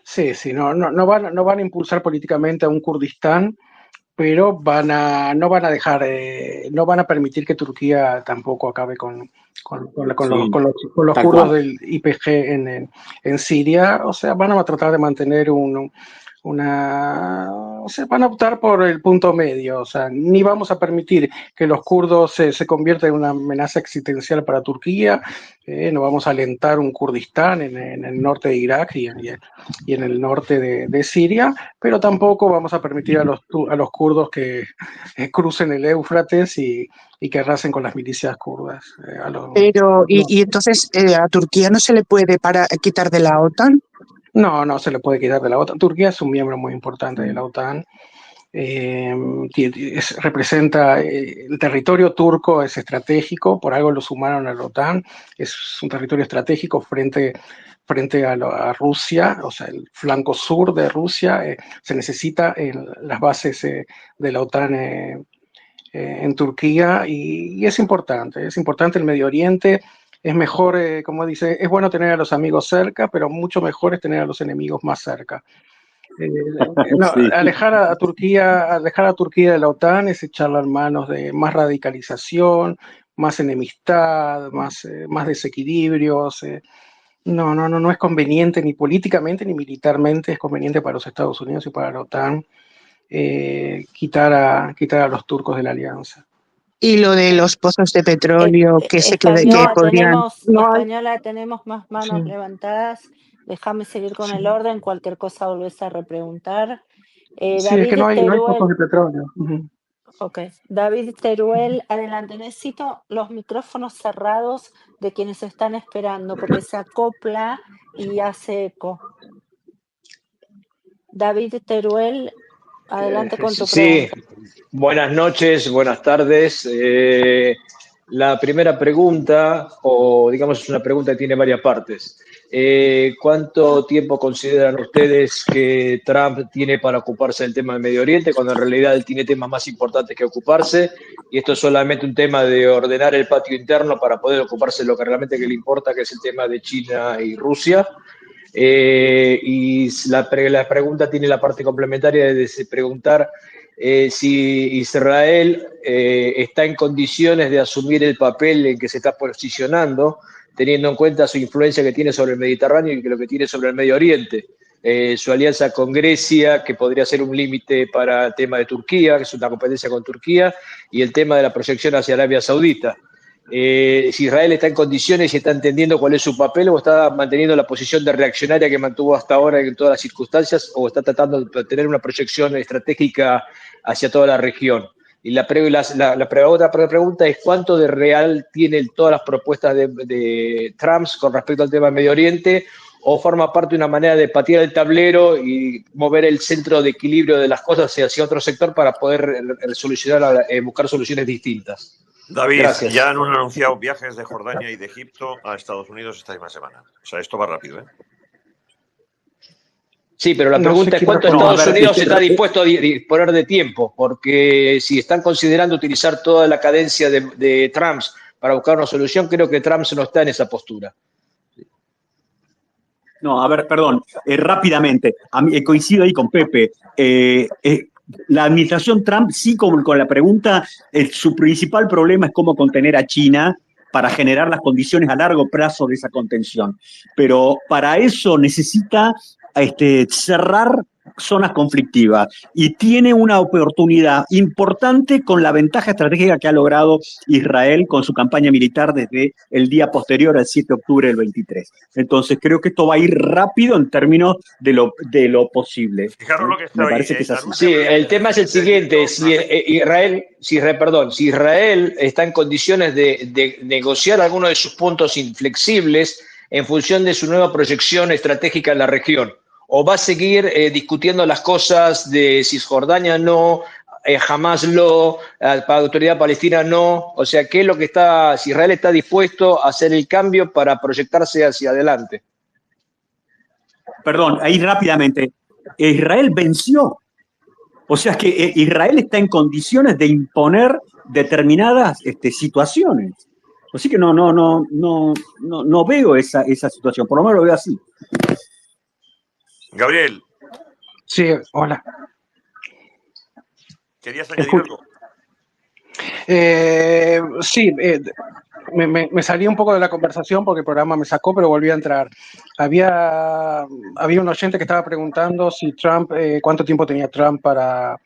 Sí, no van a impulsar políticamente a un Kurdistán, pero no van a permitir que Turquía tampoco acabe con los kurdos del YPG en Siria. O sea, van a tratar de mantener van a optar por el punto medio. O sea, ni vamos a permitir que los kurdos se conviertan en una amenaza existencial para Turquía. No vamos a alentar un Kurdistán en el norte de Irak y en el norte de Siria, pero tampoco vamos a permitir a los kurdos que crucen el Éufrates y que arrasen con las milicias kurdas. Pero, y entonces, ¿a Turquía no se le puede quitar de la OTAN? No se le puede quitar de la OTAN. Turquía es un miembro muy importante de la OTAN. Representa el territorio turco, es estratégico, por algo lo sumaron a la OTAN, es un territorio estratégico frente a Rusia, o sea, el flanco sur de Rusia, se necesita las bases de la OTAN en Turquía y es importante el Medio Oriente. Es mejor, como dice, es bueno tener a los amigos cerca, pero mucho mejor es tener a los enemigos más cerca. Sí. Alejar a Turquía de la OTAN es echarla en manos de más radicalización, más enemistad, más desequilibrios. No es conveniente ni políticamente ni militarmente, es conveniente para los Estados Unidos y para la OTAN quitar a los turcos de la alianza. Y lo de los pozos de petróleo que podrían... Española, tenemos más manos levantadas. Déjame seguir con el orden. Cualquier cosa volvés a repreguntar. Sí, es que no hay pozos de petróleo. Ok. David Teruel, adelante. Necesito los micrófonos cerrados de quienes están esperando porque se acopla y hace eco. David Teruel, adelante con tu pregunta. Sí, buenas noches, buenas tardes. La primera pregunta, o digamos es una pregunta que tiene varias partes. ¿Cuánto tiempo consideran ustedes que Trump tiene para ocuparse del tema del Medio Oriente, cuando en realidad él tiene temas más importantes que ocuparse? Y esto es solamente un tema de ordenar el patio interno para poder ocuparse de lo que realmente le importa, que es el tema de China y Rusia. Y la pregunta tiene la parte complementaria de preguntar si Israel está en condiciones de asumir el papel en que se está posicionando, teniendo en cuenta su influencia que tiene sobre el Mediterráneo y lo que tiene sobre el Medio Oriente. Su alianza con Grecia, que podría ser un límite para el tema de Turquía, que es una competencia con Turquía, y el tema de la proyección hacia Arabia Saudita. Si Israel está en condiciones y está entendiendo cuál es su papel, o está manteniendo la posición de reaccionaria que mantuvo hasta ahora en todas las circunstancias, o está tratando de tener una proyección estratégica hacia toda la región. Y la otra pregunta es cuánto de real tienen todas las propuestas de Trump con respecto al tema del Medio Oriente, o forma parte de una manera de patear el tablero y mover el centro de equilibrio de las cosas hacia otro sector para poder buscar soluciones distintas. David, Gracias. ya han anunciado viajes de Jordania y de Egipto a Estados Unidos esta misma semana. O sea, esto va rápido, ¿eh? Sí, pero la pregunta es cuánto Estados Unidos está dispuesto a disponer de tiempo, porque si están considerando utilizar toda la cadencia de Trump para buscar una solución, creo que Trump no está en esa postura. No, a ver, perdón, rápidamente, coincido ahí con Pepe. La administración Trump, sí, con la pregunta, su principal problema es cómo contener a China para generar las condiciones a largo plazo de esa contención. Pero para eso necesita cerrar zonas conflictivas y tiene una oportunidad importante con la ventaja estratégica que ha logrado Israel con su campaña militar desde el día posterior al 7 de octubre del 23. Entonces creo que esto va a ir rápido en términos de lo posible. Fijaros lo que Me estoy, parece que es así. Sí, el tema es el siguiente, si Israel está en condiciones de negociar algunos de sus puntos inflexibles en función de su nueva proyección estratégica en la región, o va a seguir discutiendo las cosas de Cisjordania no, Hamas no, la autoridad palestina no, o sea, ¿qué es lo que si Israel está dispuesto a hacer el cambio para proyectarse hacia adelante? Perdón, ahí rápidamente, Israel venció. O sea que Israel está en condiciones de imponer determinadas situaciones. Así que no veo esa situación, por lo menos lo veo así. Gabriel. Sí, hola. ¿Querías añadir algo? Sí, me salí un poco de la conversación porque el programa me sacó, pero volví a entrar. Había un oyente que estaba preguntando si Trump, cuánto tiempo tenía Trump para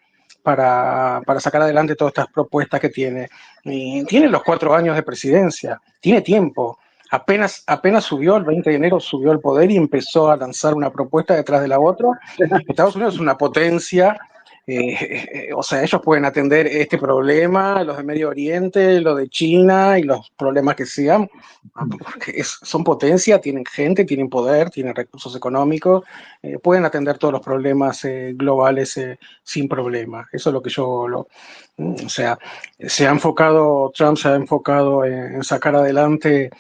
sacar adelante todas estas propuestas que tiene. Y tiene los 4 años de presidencia, tiene tiempo. Apenas subió, el 20 de enero subió al poder y empezó a lanzar una propuesta detrás de la otra. Estados Unidos es una potencia. O sea, ellos pueden atender este problema, los de Medio Oriente, los de China y los problemas que sean. Son potencia, tienen gente, tienen poder, tienen recursos económicos, pueden atender todos los problemas globales sin problema. Eso es lo que o sea, Trump se ha enfocado en sacar adelante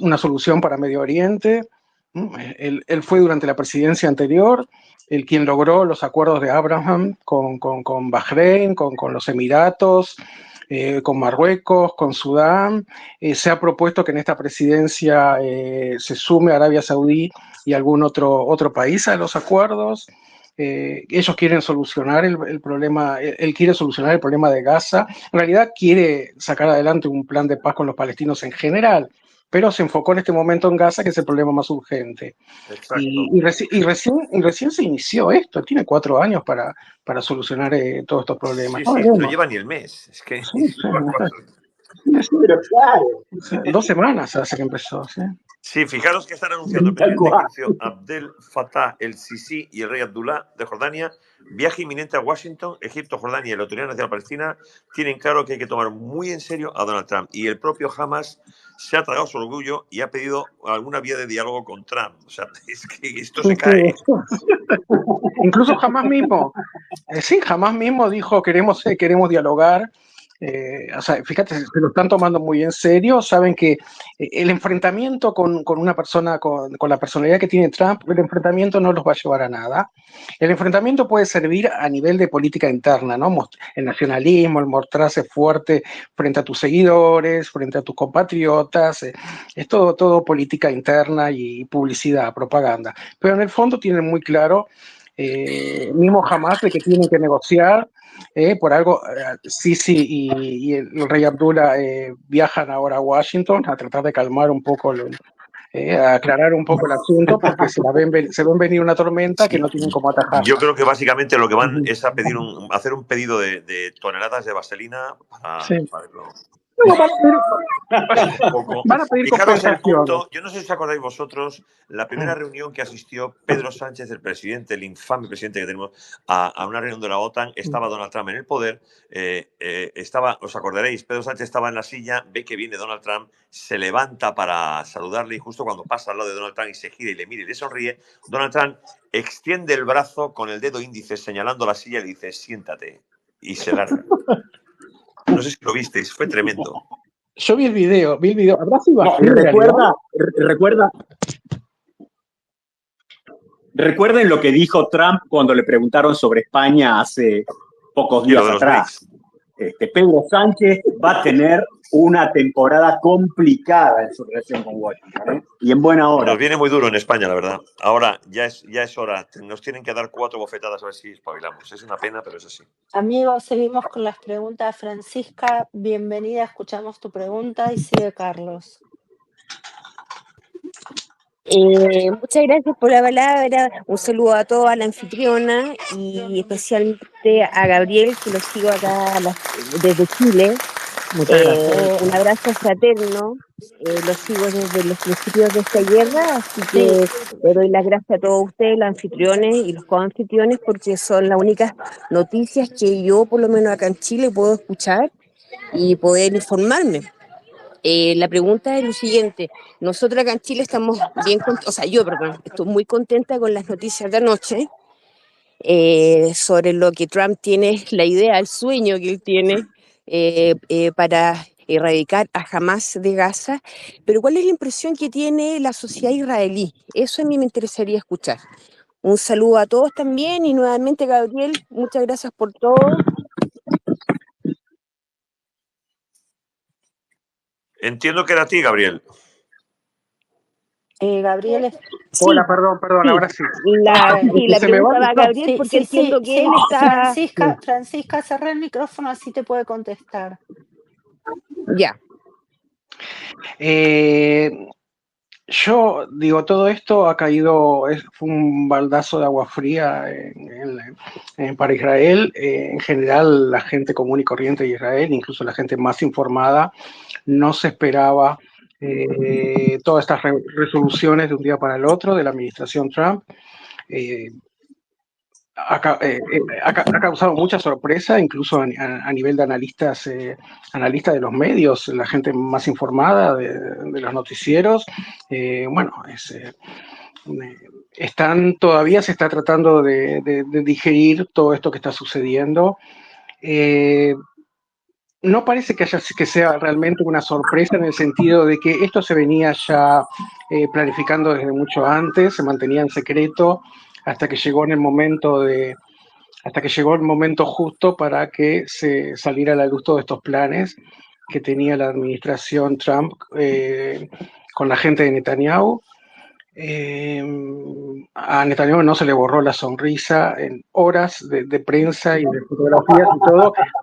una solución para Medio Oriente. Él fue durante la presidencia anterior el quien logró los acuerdos de Abraham con Bahrein, con los Emiratos, con Marruecos, con Sudán. Se ha propuesto que en esta presidencia se sume Arabia Saudí y algún otro país a los acuerdos. Ellos quieren solucionar el problema, él quiere solucionar el problema de Gaza. En realidad quiere sacar adelante un plan de paz con los palestinos en general, pero se enfocó en este momento en Gaza, que es el problema más urgente. Y recién se inició esto, tiene 4 años para solucionar todos estos problemas. Sí, no lleva ni el mes. Es que pero claro. 2 semanas hace que empezó. Sí, fijaros que están anunciando el presidente egipcio Abdel Fattah el-Sisi y el rey Abdullah de Jordania viaje inminente a Washington. Egipto, Jordania y la Autoridad Nacional Palestina tienen claro que hay que tomar muy en serio a Donald Trump. Y el propio Hamas se ha tragado su orgullo y ha pedido alguna vía de diálogo con Trump. O sea, es que esto se cae. Incluso Hamas mismo dijo queremos dialogar. O sea, fíjate, se lo están tomando muy en serio. Saben que el enfrentamiento con una persona, con la personalidad que tiene Trump, el enfrentamiento no los va a llevar a nada. El enfrentamiento puede servir a nivel de política interna, ¿no? El nacionalismo, el mostrarse fuerte frente a tus seguidores, frente a tus compatriotas. Es todo política interna y publicidad, propaganda. Pero en el fondo tienen muy claro, mismo Hamas, de que tienen que negociar. Por algo, Sisi y el rey Abdullah viajan ahora a Washington a tratar de calmar un poco, a aclarar un poco el asunto, porque se ven venir una tormenta que no tienen cómo atajar. Yo creo que básicamente lo que van es a pedir hacer un pedido de toneladas de vaselina para verlo. Van a pedir compensación. Yo no sé si os acordáis vosotros, la primera reunión que asistió Pedro Sánchez, el presidente, el infame presidente que tenemos, a una reunión de la OTAN, estaba Donald Trump en el poder, os acordaréis, Pedro Sánchez estaba en la silla, ve que viene Donald Trump, se levanta para saludarle y justo cuando pasa al lado de Donald Trump y se gira y le mira y le sonríe, Donald Trump extiende el brazo con el dedo índice señalando la silla y le dice, siéntate, y se larga. No sé si lo visteis, fue tremendo. Yo vi el video. ¿Habrá sido así? Recuerden lo que dijo Trump cuando le preguntaron sobre España hace pocos días atrás. Pedro Sánchez va a tener una temporada complicada en su relación con Washington, y en buena hora. Nos viene muy duro en España, la verdad. Ahora ya es hora. Nos tienen que dar 4 bofetadas a ver si espabilamos. Es una pena, pero es así. Amigos, seguimos con las preguntas. Francisca, bienvenida. Escuchamos tu pregunta y sigue Carlos. Muchas gracias por la palabra. Un saludo a toda la anfitriona y especialmente a Gabriel, que lo sigo acá desde Chile. Muchas gracias. Un abrazo fraterno. Lo sigo desde los principios de esta guerra, así que le doy las gracias a todos ustedes, los anfitriones y los coanfitriones, porque son las únicas noticias que yo, por lo menos acá en Chile, puedo escuchar y poder informarme. La pregunta es lo siguiente: nosotros acá en Chile estamos bien, estoy muy contenta con las noticias de anoche sobre lo que Trump tiene, la idea, el sueño que él tiene para erradicar a Hamás de Gaza, pero ¿cuál es la impresión que tiene la sociedad israelí? Eso a mí me interesaría escuchar. Un saludo a todos también y nuevamente, Gabriel, muchas gracias por todo. Entiendo que era a ti, Gabriel. Gabriel, Sí, Hola, perdón, sí. ahora sí. La Se me va pregunta va a el Gabriel sí, porque sí, entiendo sí, que sí. él está... Francisca, cerrá el micrófono, así te puede contestar. Ya. Yo digo, todo esto ha caído, fue un baldazo de agua fría para Israel. En general, la gente común y corriente de Israel, incluso la gente más informada, no se esperaba todas estas resoluciones de un día para el otro de la administración Trump. Ha causado mucha sorpresa, incluso a nivel de analistas de los medios, la gente más informada de los noticieros. Todavía se está tratando de digerir todo esto que está sucediendo. No parece que sea realmente una sorpresa en el sentido de que esto se venía ya planificando desde mucho antes, se mantenía en secreto hasta que llegó el momento justo para que se saliera a la luz todos estos planes que tenía la administración Trump con la gente de Netanyahu. A Netanyahu no se le borró la sonrisa en horas de prensa y de fotografías y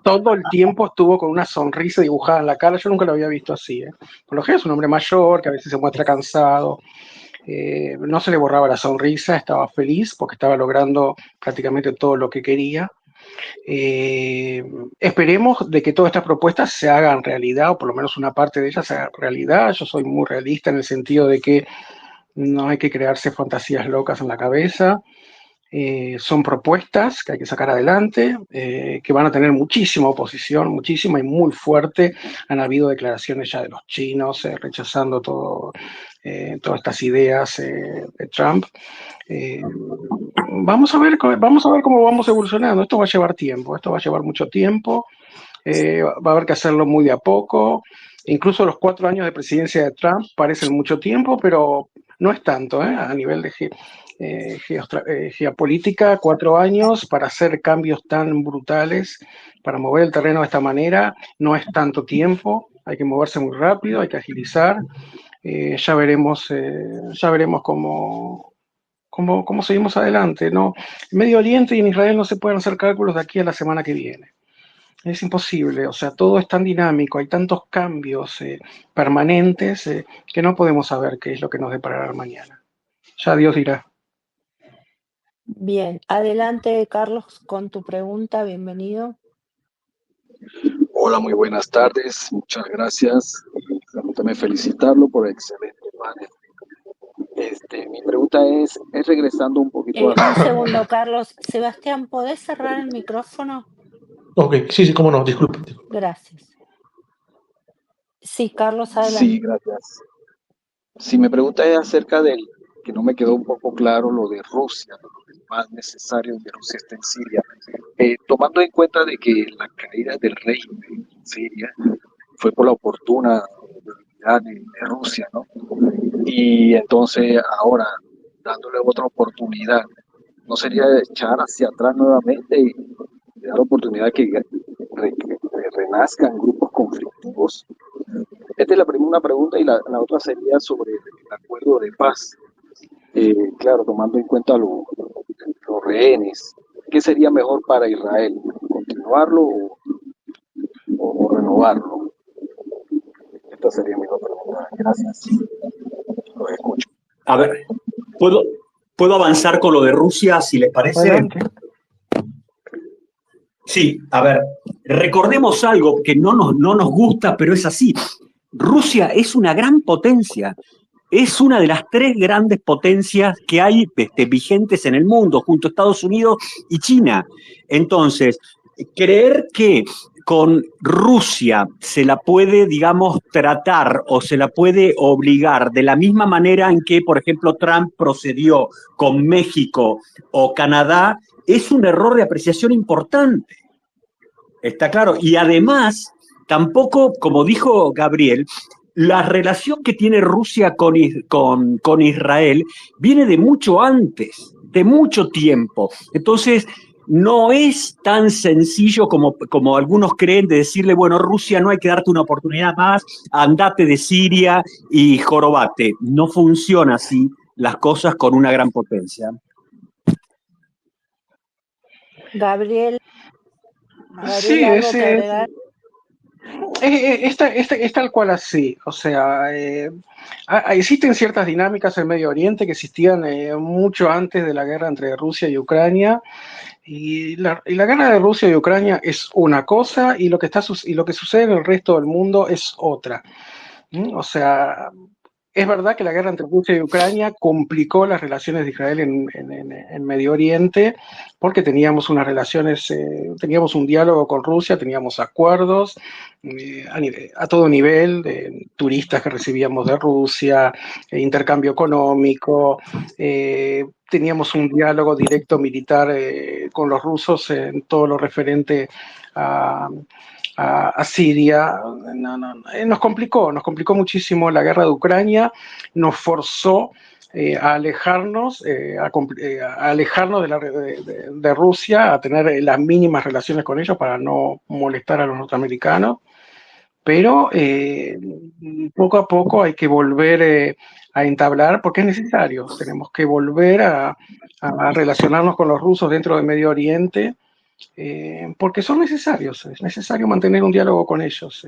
todo el tiempo estuvo con una sonrisa dibujada en la cara. Yo nunca lo había visto así. Por lo general es un hombre mayor que a veces se muestra cansado. No se le borraba la sonrisa, estaba feliz porque estaba logrando prácticamente todo lo que quería. Esperemos de que todas estas propuestas se hagan realidad, o por lo menos una parte de ellas se haga realidad. Yo soy muy realista en el sentido de que no hay que crearse fantasías locas en la cabeza. Son propuestas que hay que sacar adelante, que van a tener muchísima oposición, muchísima y muy fuerte. Han habido declaraciones ya de los chinos rechazando todas estas ideas de Trump. Vamos a ver cómo vamos evolucionando. Esto va a llevar tiempo, esto va a llevar mucho tiempo. Va a haber que hacerlo muy de a poco. Incluso los 4 años de presidencia de Trump parecen mucho tiempo, pero no es tanto, a nivel de geopolítica. 4 años para hacer cambios tan brutales, para mover el terreno de esta manera, no es tanto tiempo. Hay que moverse muy rápido, hay que agilizar. Ya veremos cómo seguimos adelante, ¿no? En Medio Oriente y en Israel no se pueden hacer cálculos de aquí a la semana que viene. Es imposible, o sea, todo es tan dinámico, hay tantos cambios permanentes que no podemos saber qué es lo que nos deparará mañana. Ya Dios dirá. Bien, adelante, Carlos, con tu pregunta, bienvenido. Hola, muy buenas tardes, muchas gracias. Permítame felicitarlo por el excelente panel. Mi pregunta es regresando un poquito Un segundo, Carlos. Sebastián, ¿podés cerrar el micrófono? Ok, sí, cómo no, disculpe. Gracias. Sí, Carlos, adelante. Sí, gracias. Sí, mi pregunta es acerca del que no me quedó un poco claro lo de Rusia, lo más necesario que Rusia esté en Siria. Tomando en cuenta de que la caída del régimen en Siria fue por la oportuna debilidad de Rusia, ¿no? Y entonces ahora, dándole otra oportunidad, ¿no sería echar hacia atrás nuevamente y dar la oportunidad que renazcan grupos conflictivos? Esta es una pregunta y la otra sería sobre el acuerdo de paz. Claro, tomando en cuenta los rehenes, ¿qué sería mejor para Israel? ¿Continuarlo o renovarlo? Esta sería mi otra pregunta. Gracias. Los escucho. A ver, ¿puedo avanzar con lo de Rusia, si les parece? Adelante. Sí, a ver, recordemos algo que no nos gusta, pero es así. Rusia es una gran potencia. Es una de las 3 grandes potencias que hay vigentes en el mundo, junto a Estados Unidos y China. Entonces, creer que con Rusia se la puede, digamos, tratar o se la puede obligar de la misma manera en que, por ejemplo, Trump procedió con México o Canadá, es un error de apreciación importante. Está claro. Y además, tampoco, como dijo Gabriel, la relación que tiene Rusia con Israel viene de mucho antes, de mucho tiempo. Entonces, no es tan sencillo como algunos creen de decirle, bueno, Rusia, no hay que darte una oportunidad más, andate de Siria y jorobate. No funciona así las cosas con una gran potencia. Gabriel, Sí, ¿algo que agregar? es tal cual así. O sea, existen ciertas dinámicas en Medio Oriente que existían mucho antes de la guerra entre Rusia y Ucrania. Y la guerra de Rusia y Ucrania es una cosa y lo que sucede en el resto del mundo es otra. O sea, es verdad que la guerra entre Rusia y Ucrania complicó las relaciones de Israel en Medio Oriente, porque teníamos unas relaciones, teníamos un diálogo con Rusia, teníamos acuerdos a todo nivel, turistas que recibíamos de Rusia, intercambio económico, teníamos un diálogo directo militar con los rusos en todo lo referente a Siria. Nos complicó muchísimo la guerra de Ucrania, nos forzó a alejarnos de Rusia, a tener las mínimas relaciones con ellos para no molestar a los norteamericanos, pero poco a poco hay que volver a entablar, porque es necesario, tenemos que volver a relacionarnos con los rusos dentro de Medio Oriente, porque son necesarios, es necesario mantener un diálogo con ellos.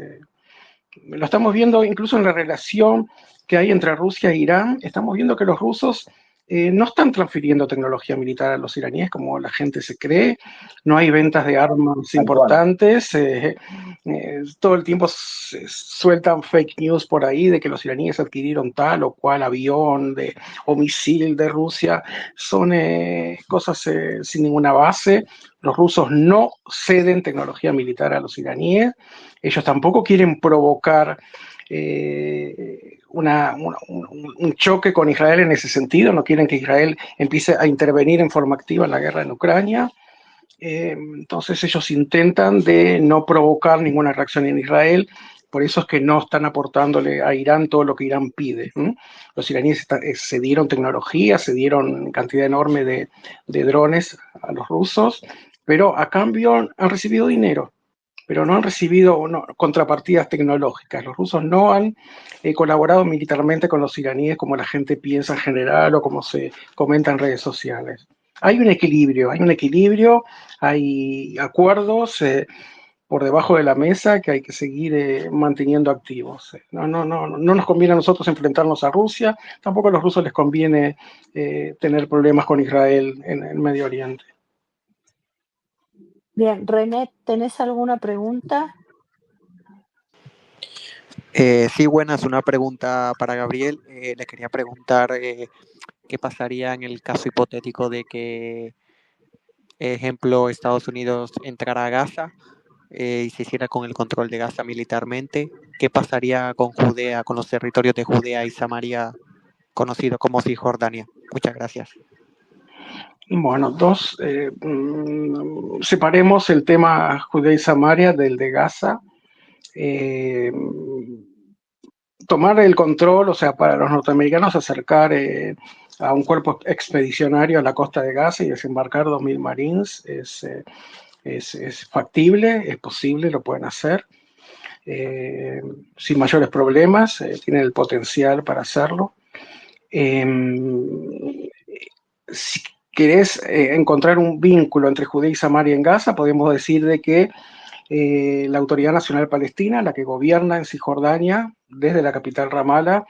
Lo estamos viendo incluso en la relación que hay entre Rusia e Irán, estamos viendo que los rusos no están transfiriendo tecnología militar a los iraníes como la gente se cree, no hay ventas de armas importantes, todo el tiempo se sueltan fake news por ahí de que los iraníes adquirieron tal o cual avión o misil de Rusia, son cosas sin ninguna base. Los rusos no ceden tecnología militar a los iraníes, ellos tampoco quieren provocar un choque con Israel en ese sentido, no quieren que Israel empiece a intervenir en forma activa en la guerra en Ucrania. Entonces ellos intentan de no provocar ninguna reacción en Israel, por eso es que no están aportándole a Irán todo lo que Irán pide. Los iraníes cedieron tecnología, cedieron cantidad enorme de drones a los rusos, pero a cambio han recibido dinero, pero no han recibido contrapartidas tecnológicas. Los rusos no han colaborado militarmente con los iraníes como la gente piensa en general o como se comenta en redes sociales. Hay un equilibrio, hay acuerdos por debajo de la mesa que hay que seguir manteniendo activos. No nos conviene a nosotros enfrentarnos a Rusia, tampoco a los rusos les conviene tener problemas con Israel en Medio Oriente. Bien, René, ¿tenés alguna pregunta? Sí, buenas, una pregunta para Gabriel. Le quería preguntar qué pasaría en el caso hipotético de que, ejemplo, Estados Unidos entrara a Gaza y se hiciera con el control de Gaza militarmente. ¿Qué pasaría con Judea, con los territorios de Judea y Samaria, conocido como Cisjordania? Muchas gracias. Bueno, separemos el tema Judea y Samaria del de Gaza. Tomar el control, o sea, para los norteamericanos acercar a un cuerpo expedicionario a la costa de Gaza y desembarcar 2.000 marines es factible, es posible, lo pueden hacer sin mayores problemas, tienen el potencial para hacerlo. Si querés encontrar un vínculo entre Judea y Samaria en Gaza, podemos decir de que la Autoridad Nacional Palestina, la que gobierna en Cisjordania, desde la capital Ramallah,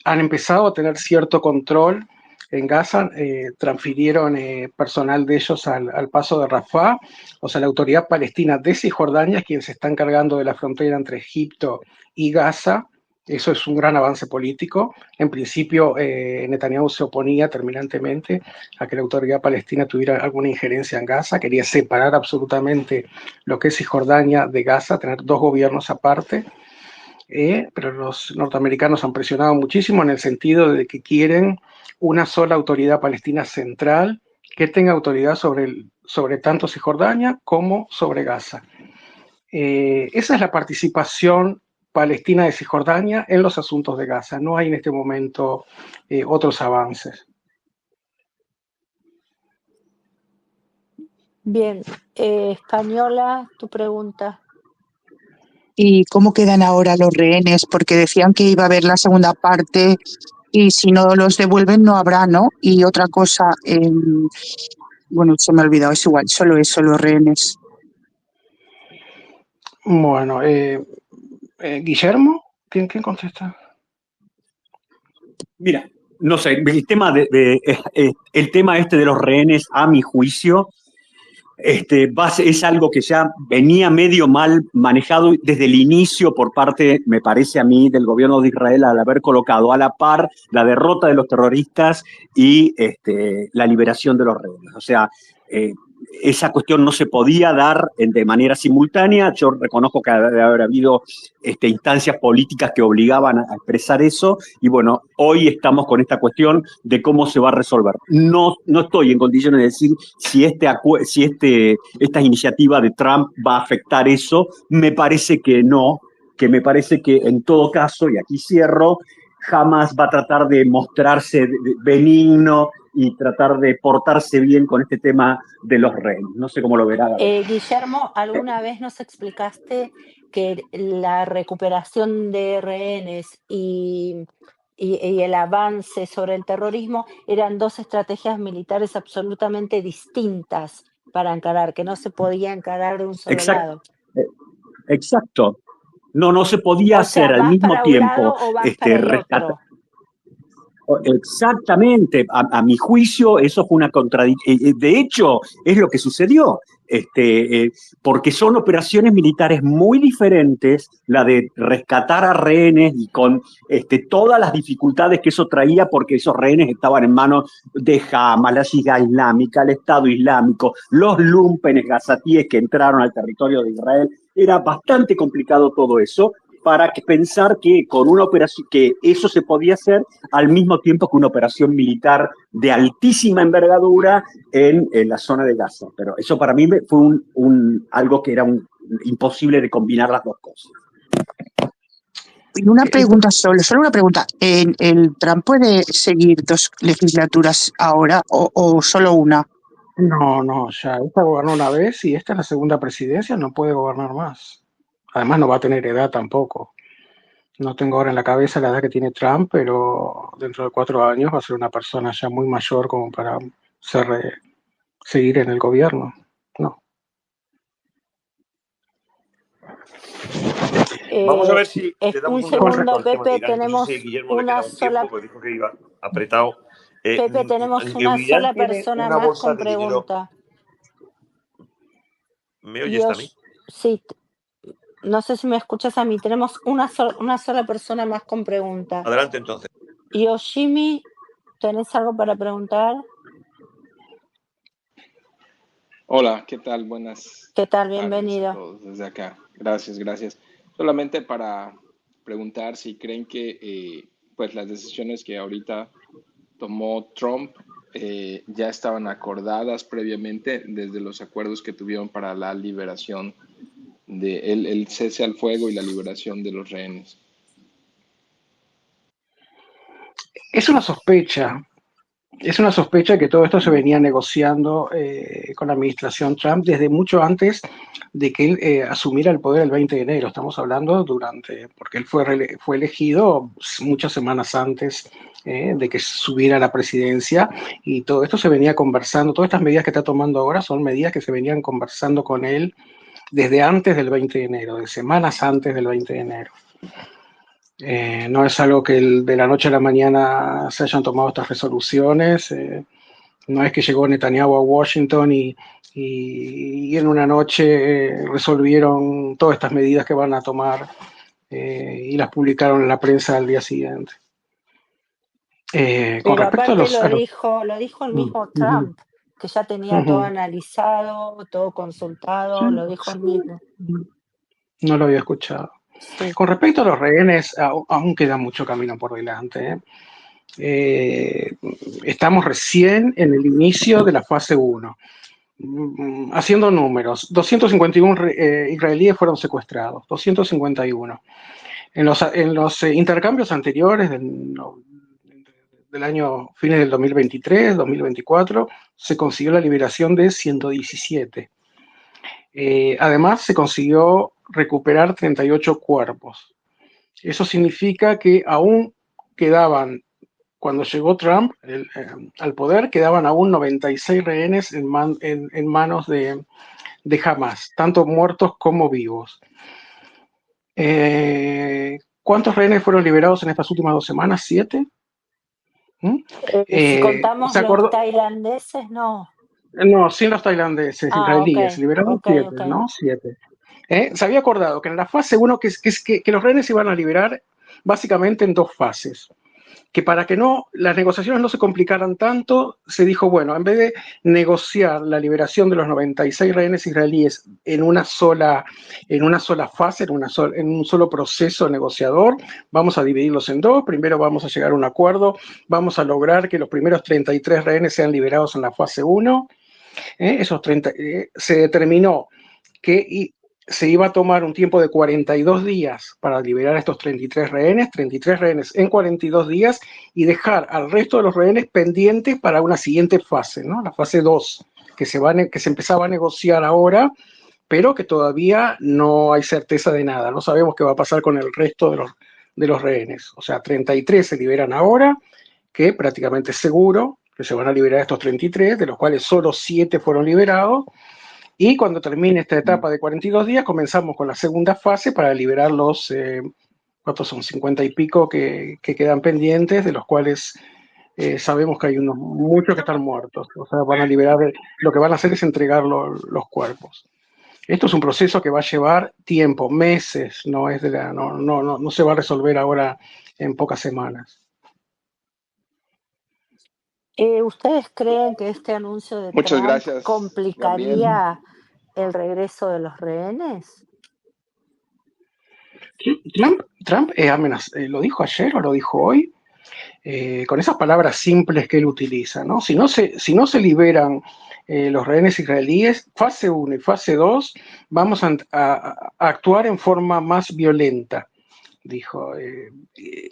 han empezado a tener cierto control en Gaza, transfirieron personal de ellos al paso de Rafah. O sea, la Autoridad Palestina de Cisjordania es quien se está encargando de la frontera entre Egipto y Gaza. Eso es un gran avance político. En principio, Netanyahu se oponía terminantemente a que la Autoridad Palestina tuviera alguna injerencia en Gaza. Quería separar absolutamente lo que es Cisjordania de Gaza, tener dos gobiernos aparte. Pero los norteamericanos han presionado muchísimo en el sentido de que quieren una sola autoridad palestina central que tenga autoridad sobre tanto Cisjordania como sobre Gaza. Esa es la participación palestina de Cisjordania en los asuntos de Gaza. No hay en este momento otros avances. Bien, Española, tu pregunta. ¿Y cómo quedan ahora los rehenes? Porque decían que iba a haber la segunda parte y si no los devuelven no habrá, ¿no? Y otra cosa, bueno, se me ha olvidado, es igual, solo eso, los rehenes. Bueno, Guillermo, ¿quién contesta? Mira, no sé, el tema el tema este de los rehenes, a mi juicio, es algo que ya venía medio mal manejado desde el inicio por parte, me parece a mí, del gobierno de Israel, al haber colocado a la par la derrota de los terroristas y la liberación de los rehenes. O sea, esa cuestión no se podía dar de manera simultánea. Yo reconozco que debe haber habido instancias políticas que obligaban a expresar eso, y bueno, hoy estamos con esta cuestión de cómo se va a resolver. No estoy en condiciones de decir si esta iniciativa de Trump va a afectar eso. Me parece que no, que me parece que en todo caso, y aquí cierro, Hamas va a tratar de mostrarse benigno y tratar de portarse bien con este tema de los rehenes. No sé cómo lo verá. Guillermo, ¿alguna vez nos explicaste que la recuperación de rehenes y el avance sobre el terrorismo eran dos estrategias militares absolutamente distintas para encarar, que no se podía encarar de un solo lado? Exacto. No se podía hacer al mismo tiempo rescatar. Exactamente, a mi juicio eso fue una contradicción. De hecho, es lo que sucedió, porque son operaciones militares muy diferentes, la de rescatar a rehenes y con todas las dificultades que eso traía, porque esos rehenes estaban en manos de Hamas, la Yihad Islámica, el Estado Islámico, los lumpenes gazatíes que entraron al territorio de Israel. Era bastante complicado todo eso, para pensar que con una operación, que eso se podía hacer al mismo tiempo que una operación militar de altísima envergadura en la zona de Gaza. Pero eso para mí fue algo que era imposible de combinar las dos cosas. Y una pregunta solo una pregunta. ¿El Trump puede seguir 2 legislaturas ahora o solo una? No, ya esta gobernó una vez y esta es la segunda presidencia, no puede gobernar más. Además no va a tener edad tampoco. No tengo ahora en la cabeza la edad que tiene Trump, pero dentro de 4 años va a ser una persona ya muy mayor como para seguir en el gobierno. No. Vamos a ver si le damos un segundo, Pepe, tenemos una sola... Dijo que iba apretado. Pepe, tenemos una sola persona más con pregunta. ¿Me oyes a mí? Sí. No sé si me escuchas a mí. Tenemos una sola persona más con pregunta. Adelante, entonces. Yoshimi, ¿tenés algo para preguntar? Hola, ¿qué tal? Buenas. ¿Qué tal? Bienvenido. A todos desde acá. Gracias. Solamente para preguntar si creen que pues las decisiones que ahorita tomó Trump ya estaban acordadas previamente desde los acuerdos que tuvieron para la liberación el cese al fuego y la liberación de los rehenes. Es una sospecha que todo esto se venía negociando con la administración Trump desde mucho antes de que él asumiera el poder el 20 de enero. Estamos hablando porque él fue elegido muchas semanas antes de que subiera a la presidencia, y todo esto se venía conversando. Todas estas medidas que está tomando ahora son medidas que se venían conversando con él desde antes del 20 de enero, de semanas antes del 20 de enero. No es algo que de la noche a la mañana se hayan tomado estas resoluciones. No es que llegó Netanyahu a Washington y en una noche resolvieron todas estas medidas que van a tomar y las publicaron en la prensa al día siguiente. Con Pero respecto a aparte los... lo dijo el mismo Trump, que ya tenía todo analizado, todo consultado, lo dijo el mismo. No lo había escuchado. Sí. Con respecto a los rehenes, aún queda mucho camino por delante. Estamos recién en el inicio de la fase 1. Haciendo números, 251 israelíes fueron secuestrados, 251. En los intercambios anteriores del año fines del 2023, 2024, se consiguió la liberación de 117. Además, se consiguió recuperar 38 cuerpos. Eso significa que aún quedaban, cuando llegó Trump al poder, quedaban aún 96 rehenes en manos de Hamás, tanto muertos como vivos. ¿Cuántos rehenes fueron liberados en estas últimas 2 semanas? ¿7? Si contamos los tailandeses, no. No, sin los tailandeses, israelíes, Okay, liberaron 7, ¿no? 7. Se había acordado que en la fase 1 que los rehenes se iban a liberar básicamente en 2 fases. Que para que las negociaciones no se complicaran tanto, se dijo, bueno, en vez de negociar la liberación de los 96 rehenes israelíes en una sola fase, en un solo proceso negociador, vamos a dividirlos en 2. Primero vamos a llegar a un acuerdo, vamos a lograr que los primeros 33 rehenes sean liberados en la fase 1. Se determinó que se iba a tomar un tiempo de 42 días para liberar a estos 33 rehenes en 42 días y dejar al resto de los rehenes pendientes para una siguiente fase, ¿no? La fase 2, que se empezaba a negociar ahora, pero que todavía no hay certeza de nada. No sabemos qué va a pasar con el resto de los rehenes. O sea, 33 se liberan ahora, que prácticamente es seguro que se van a liberar estos 33, de los cuales solo 7 fueron liberados. Y cuando termine esta etapa de 42 días, comenzamos con la segunda fase para liberar los, ¿cuántos son? 50 y pico que quedan pendientes, de los cuales sabemos que hay muchos que están muertos. O sea, van a liberar, lo que van a hacer es entregar los cuerpos. Esto es un proceso que va a llevar tiempo, meses, no se va a resolver ahora en pocas semanas. ¿Ustedes creen que este anuncio de Muchas Trump gracias, complicaría el regreso de los rehenes? Trump lo dijo ayer o lo dijo hoy, con esas palabras simples que él utiliza, ¿no? Si no se liberan los rehenes israelíes, fase 1 y fase 2, vamos a actuar en forma más violenta, dijo.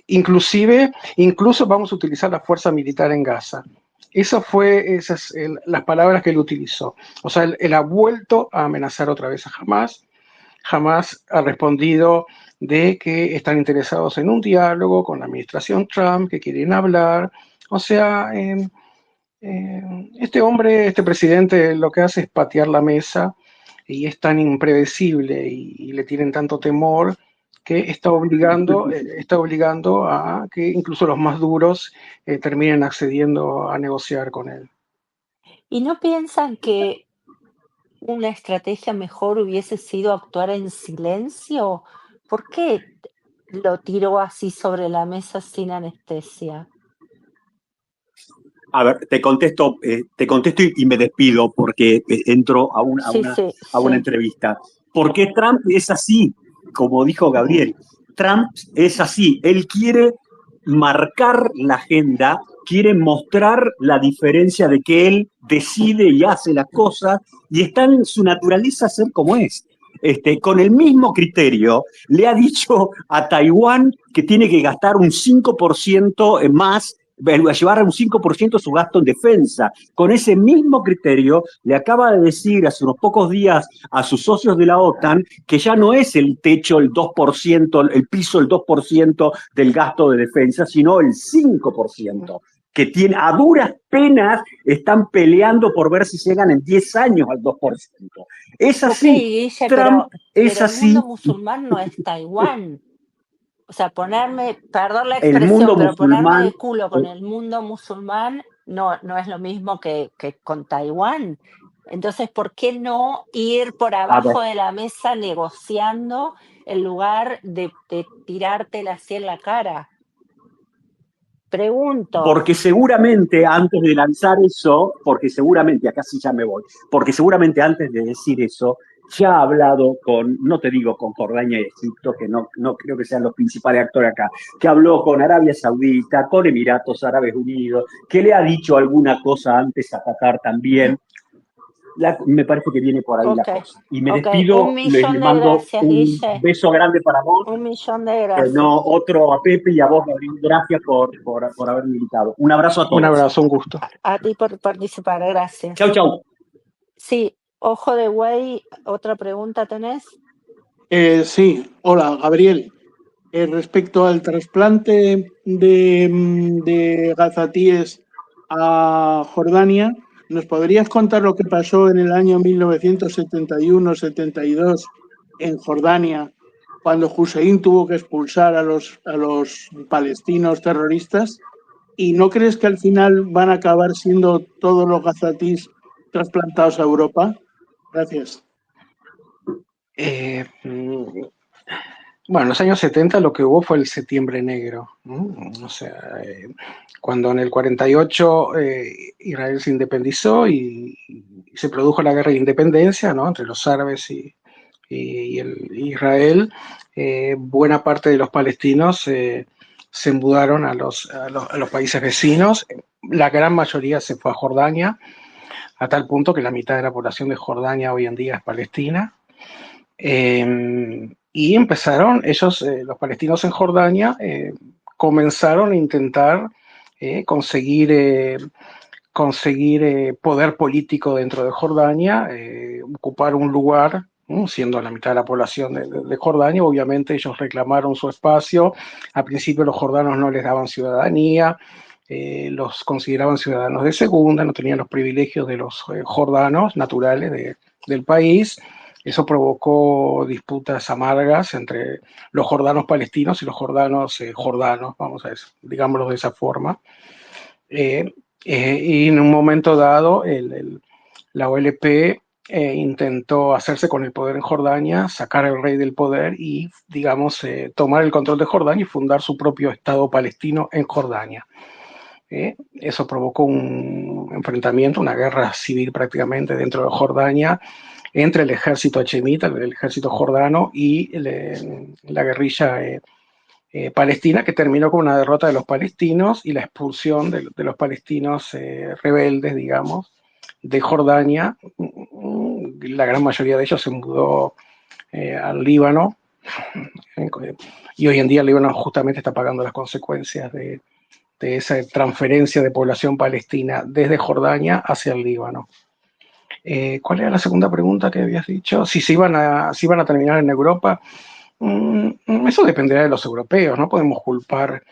Incluso vamos a utilizar la fuerza militar en Gaza. Esas las palabras que él utilizó. O sea, él ha vuelto a amenazar otra vez a Hamás. Hamás ha respondido de que están interesados en un diálogo con la administración Trump, que quieren hablar. O sea, este presidente, lo que hace es patear la mesa y es tan impredecible y le tienen tanto temor que está obligando a que incluso los más duros terminen accediendo a negociar con él. ¿Y no piensan que una estrategia mejor hubiese sido actuar en silencio? ¿Por qué lo tiró así sobre la mesa sin anestesia? A ver, te contesto y me despido porque entro a una entrevista. Porque Trump es así, como dijo Gabriel. Trump es así. Él quiere marcar la agenda, quiere mostrar la diferencia de que él decide y hace las cosas y está en su naturaleza ser como es. Con el mismo criterio, le ha dicho a Taiwán que tiene que gastar un 5% más, a llevar a un 5% su gasto en defensa. Con ese mismo criterio, le acaba de decir hace unos pocos días a sus socios de la OTAN que ya no es el techo, el 2%, el piso, el 2% del gasto de defensa, sino el 5%. que tiene, a duras penas están peleando por ver si llegan en 10 años al 2%. Es Ok, así. Guille, Trump es pero el así. mundo musulmán no es Taiwán. O sea, perdón la El expresión, mundo pero ponerme musulmán, de culo con el mundo musulmán no es lo mismo que con Taiwán. Entonces, ¿por qué no ir por a ver, abajo de la mesa negociando en lugar de tirártela así en la cara? Pregunto. porque seguramente antes de lanzar eso, porque seguramente, acá sí ya me voy, porque seguramente antes de decir eso, ya ha hablado con, no te digo con Jordania y Egipto, que no creo que sean los principales actores acá, que habló con Arabia Saudita, con Emiratos Árabes Unidos, que le ha dicho alguna cosa antes a Qatar también. Me parece que viene por ahí la Ok, cosa. Y me ok. despido, Un les millón de mando gracias, un Guille. beso grande para vos, 1 millón de no gracias. otro a Pepe y a vos, Gabriel, gracias por haberme invitado. Un abrazo a Un todos. abrazo, un gusto. A ti por participar, gracias. Chau, chau. Sí, ojo de güey, ¿otra pregunta tenés? Sí, hola, Gabriel. Respecto al trasplante de gazatíes a Jordania, ¿nos podrías contar lo que pasó en el año 1971-72 en Jordania, cuando Hussein tuvo que expulsar a los palestinos terroristas? ¿Y no crees que al final van a acabar siendo todos los gazatíes trasplantados a Europa? Gracias. Bueno, en los años 70 lo que hubo fue el Septiembre Negro, ¿no? O sea, cuando en el 48 Israel se independizó y se produjo la guerra de independencia, ¿no? Entre los árabes y Israel, buena parte de los palestinos se mudaron a los países vecinos. La gran mayoría se fue a Jordania, a tal punto que la mitad de la población de Jordania hoy en día es palestina. Y empezaron ellos, los palestinos en Jordania, comenzaron a intentar conseguir poder político dentro de Jordania, ocupar un lugar, siendo la mitad de la población de Jordania. Obviamente ellos reclamaron su espacio. Al principio los jordanos no les daban ciudadanía, los consideraban ciudadanos de segunda, no tenían los privilegios de los jordanos naturales del país. Eso provocó disputas amargas entre los jordanos palestinos y los jordanos jordanos, vamos a decir, digámoslo de esa forma. Y en un momento dado, la OLP intentó hacerse con el poder en Jordania, sacar al rey del poder y, digamos, tomar el control de Jordania y fundar su propio Estado palestino en Jordania. Eso provocó un enfrentamiento, una guerra civil prácticamente dentro de Jordania, entre el ejército hachemita, el ejército jordano, y la guerrilla palestina, que terminó con una derrota de los palestinos y la expulsión de los palestinos rebeldes, digamos, de Jordania. La gran mayoría de ellos se mudó al Líbano, y hoy en día el Líbano justamente está pagando las consecuencias de esa transferencia de población palestina desde Jordania hacia el Líbano. ¿Cuál era la segunda pregunta que habías dicho? Si iban a terminar en Europa. Eso dependerá de los europeos. No podemos culpar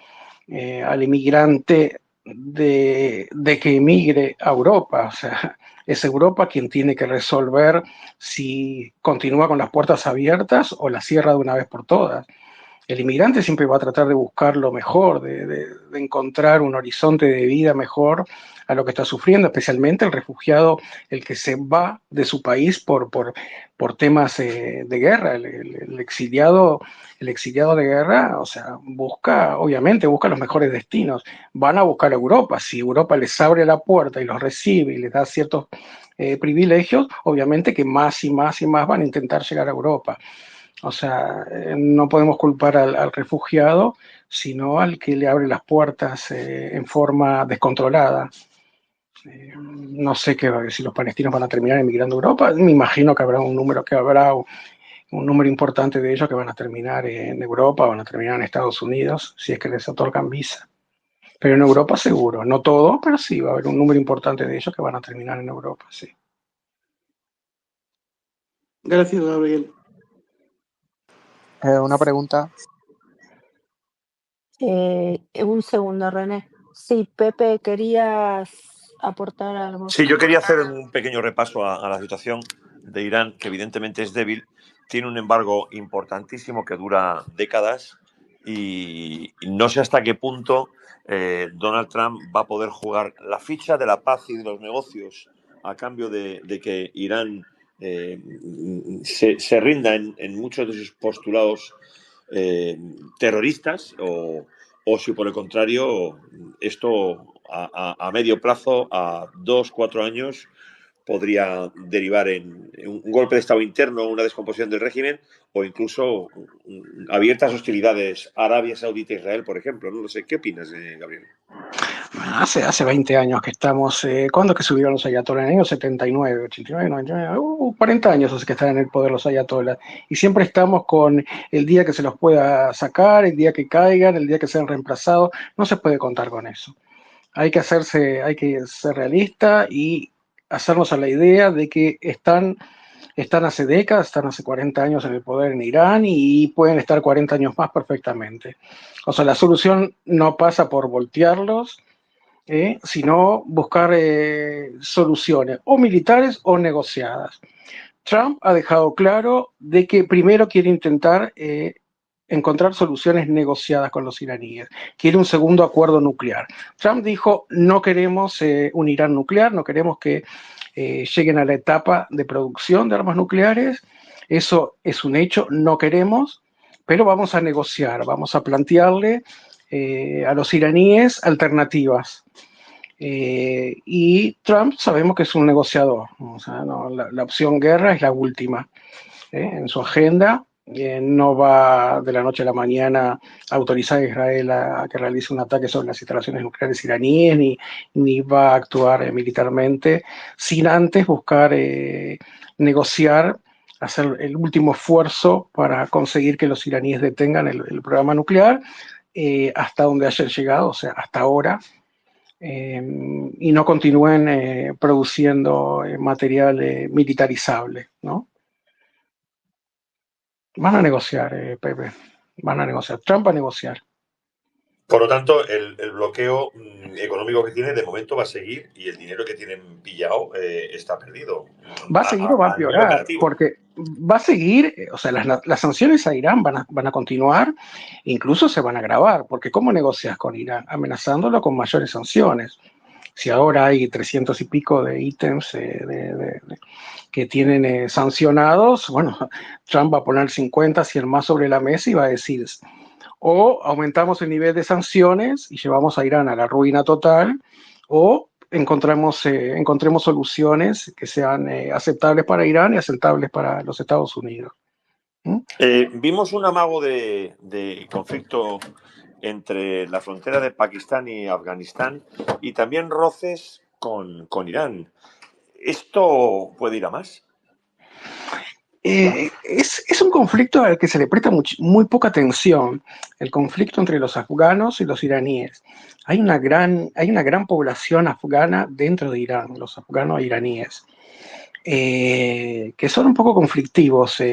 al inmigrante de que emigre a Europa. O sea, es Europa quien tiene que resolver si continúa con las puertas abiertas o las cierra de una vez por todas. El inmigrante siempre va a tratar de buscar lo mejor, de encontrar un horizonte de vida mejor a lo que está sufriendo, especialmente el refugiado, el que se va de su país por temas de guerra. El exiliado de guerra, o sea, obviamente busca los mejores destinos. Van a buscar a Europa. Si Europa les abre la puerta y los recibe y les da ciertos privilegios, obviamente que más y más y más van a intentar llegar a Europa. O sea, no podemos culpar al refugiado, sino al que le abre las puertas en forma descontrolada. No sé si los palestinos van a terminar emigrando a Europa. Me imagino que habrá un número importante de ellos que van a terminar en Europa, van a terminar en Estados Unidos, si es que les otorgan visa. Pero en Europa seguro, no todo, pero sí va a haber un número importante de ellos que van a terminar en Europa, sí. Gracias, Gabriel. Una pregunta. Un segundo, René. Sí, Pepe, ¿querías aportar algo? Sí, yo quería hacer un pequeño repaso a la situación de Irán, que evidentemente es débil, tiene un embargo importantísimo que dura décadas y no sé hasta qué punto Donald Trump va a poder jugar la ficha de la paz y de los negocios a cambio de que Irán se rinda en muchos de sus postulados terroristas o si por el contrario esto a medio plazo, a 2-4 años, podría derivar en un golpe de Estado interno, una descomposición del régimen o incluso abiertas hostilidades Arabia Saudita e Israel, por ejemplo. No lo sé. ¿Qué opinas, Gabriel? Hace 20 años que estamos. ¿Cuándo es que subieron los ayatolás? En el año 79, 89, 99, 40 años hace que están en el poder los ayatolás. Y siempre estamos con el día que se los pueda sacar, el día que caigan, el día que sean reemplazados. No se puede contar con eso. Hay que ser realista y hacernos a la idea de que están hace décadas, están hace 40 años en el poder en Irán y pueden estar 40 años más perfectamente. O sea, la solución no pasa por voltearlos, sino buscar soluciones o militares o negociadas. Trump ha dejado claro de que primero quiere intentar encontrar soluciones negociadas con los iraníes. Quiere un segundo acuerdo nuclear. Trump dijo, no queremos un Irán nuclear, no queremos que lleguen a la etapa de producción de armas nucleares. Eso es un hecho, no queremos, pero vamos a negociar, vamos a plantearle a los iraníes alternativas. Y Trump sabemos que es un negociador, o sea, no, la opción guerra es la última en su agenda. No va de la noche a la mañana a autorizar a Israel a que realice un ataque sobre las instalaciones nucleares iraníes, ni va a actuar militarmente sin antes buscar negociar, hacer el último esfuerzo para conseguir que los iraníes detengan el programa nuclear hasta donde hayan llegado, o sea, hasta ahora. Y no continúen produciendo material militarizable, ¿no? Van a negociar, Pepe, van a negociar. Trump va a negociar. Por lo tanto, el bloqueo económico que tiene de momento va a seguir y el dinero que tienen pillado está perdido. Va a seguir o va a empeorar, porque va a seguir, o sea, las sanciones a Irán van a continuar, incluso se van a agravar, porque ¿cómo negocias con Irán? Amenazándolo con mayores sanciones. Si ahora hay 300 y pico de ítems que tienen sancionados, bueno, Trump va a poner 50, 100 más sobre la mesa y va a decir, o aumentamos el nivel de sanciones y llevamos a Irán a la ruina total, o encontremos soluciones que sean aceptables para Irán y aceptables para los Estados Unidos. Vimos un amago de conflicto entre la frontera de Pakistán y Afganistán y también roces con Irán. ¿Esto puede ir a más? Es un conflicto al que se le presta muy poca atención, el conflicto entre los afganos y los iraníes. Hay una gran población afgana dentro de Irán, los afganos iraníes, que son un poco conflictivos.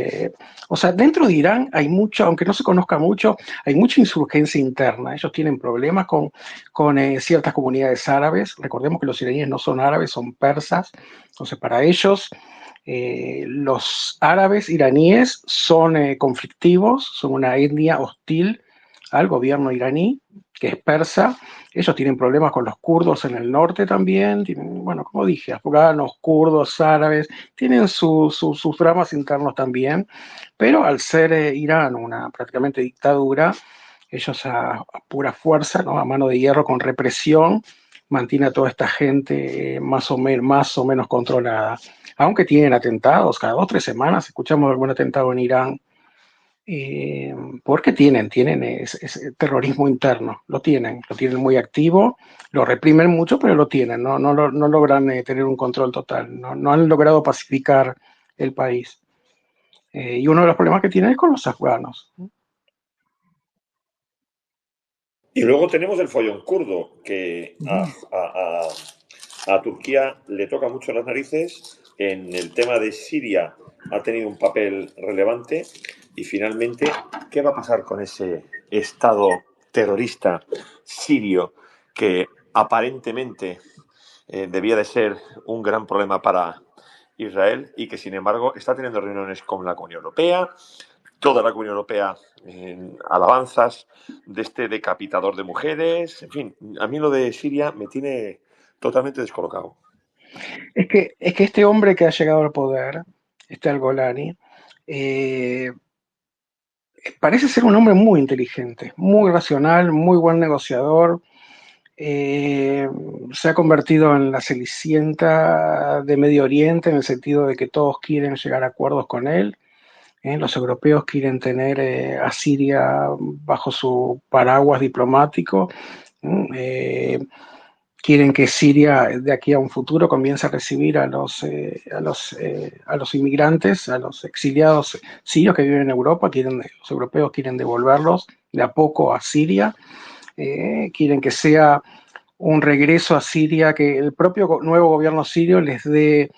O sea, dentro de Irán hay mucho, aunque no se conozca mucho, hay mucha insurgencia interna. Ellos tienen problemas con ciertas comunidades árabes. Recordemos que los iraníes no son árabes, son persas. Entonces, para ellos, los árabes iraníes son conflictivos, son una etnia hostil al gobierno iraní, que es persa. Ellos tienen problemas con los kurdos en el norte también, tienen, bueno, como dije, afganos, kurdos, árabes, tienen sus dramas internos también, pero al ser Irán una prácticamente dictadura, ellos a pura fuerza, ¿no? A mano de hierro, con represión, mantiene a toda esta gente más o menos controlada. Aunque tienen atentados, cada 2 o 3 semanas escuchamos algún atentado en Irán, porque tienen ese terrorismo interno, lo tienen muy activo, lo reprimen mucho, pero lo tienen, no logran tener un control total, no han logrado pacificar el país. Y uno de los problemas que tienen es con los afganos. Y luego tenemos el follón kurdo, que a Turquía le toca mucho las narices. En el tema de Siria ha tenido un papel relevante. Y finalmente, ¿qué va a pasar con ese Estado terrorista sirio que aparentemente debía de ser un gran problema para Israel y que, sin embargo, está teniendo reuniones con la Unión Europea, toda la Unión Europea en alabanzas de este decapitador de mujeres. En fin, a mí lo de Siria me tiene totalmente descolocado. Es que este hombre que ha llegado al poder, al-Golani, parece ser un hombre muy inteligente, muy racional, muy buen negociador. Se ha convertido en la Cenicienta de Medio Oriente, en el sentido de que todos quieren llegar a acuerdos con él. Los europeos quieren tener a Siria bajo su paraguas diplomático. Quieren que Siria, de aquí a un futuro, comience a recibir a los inmigrantes, a los exiliados sirios que viven en Europa. Los europeos quieren devolverlos de a poco a Siria. Quieren que sea un regreso a Siria, que el propio nuevo gobierno sirio les dé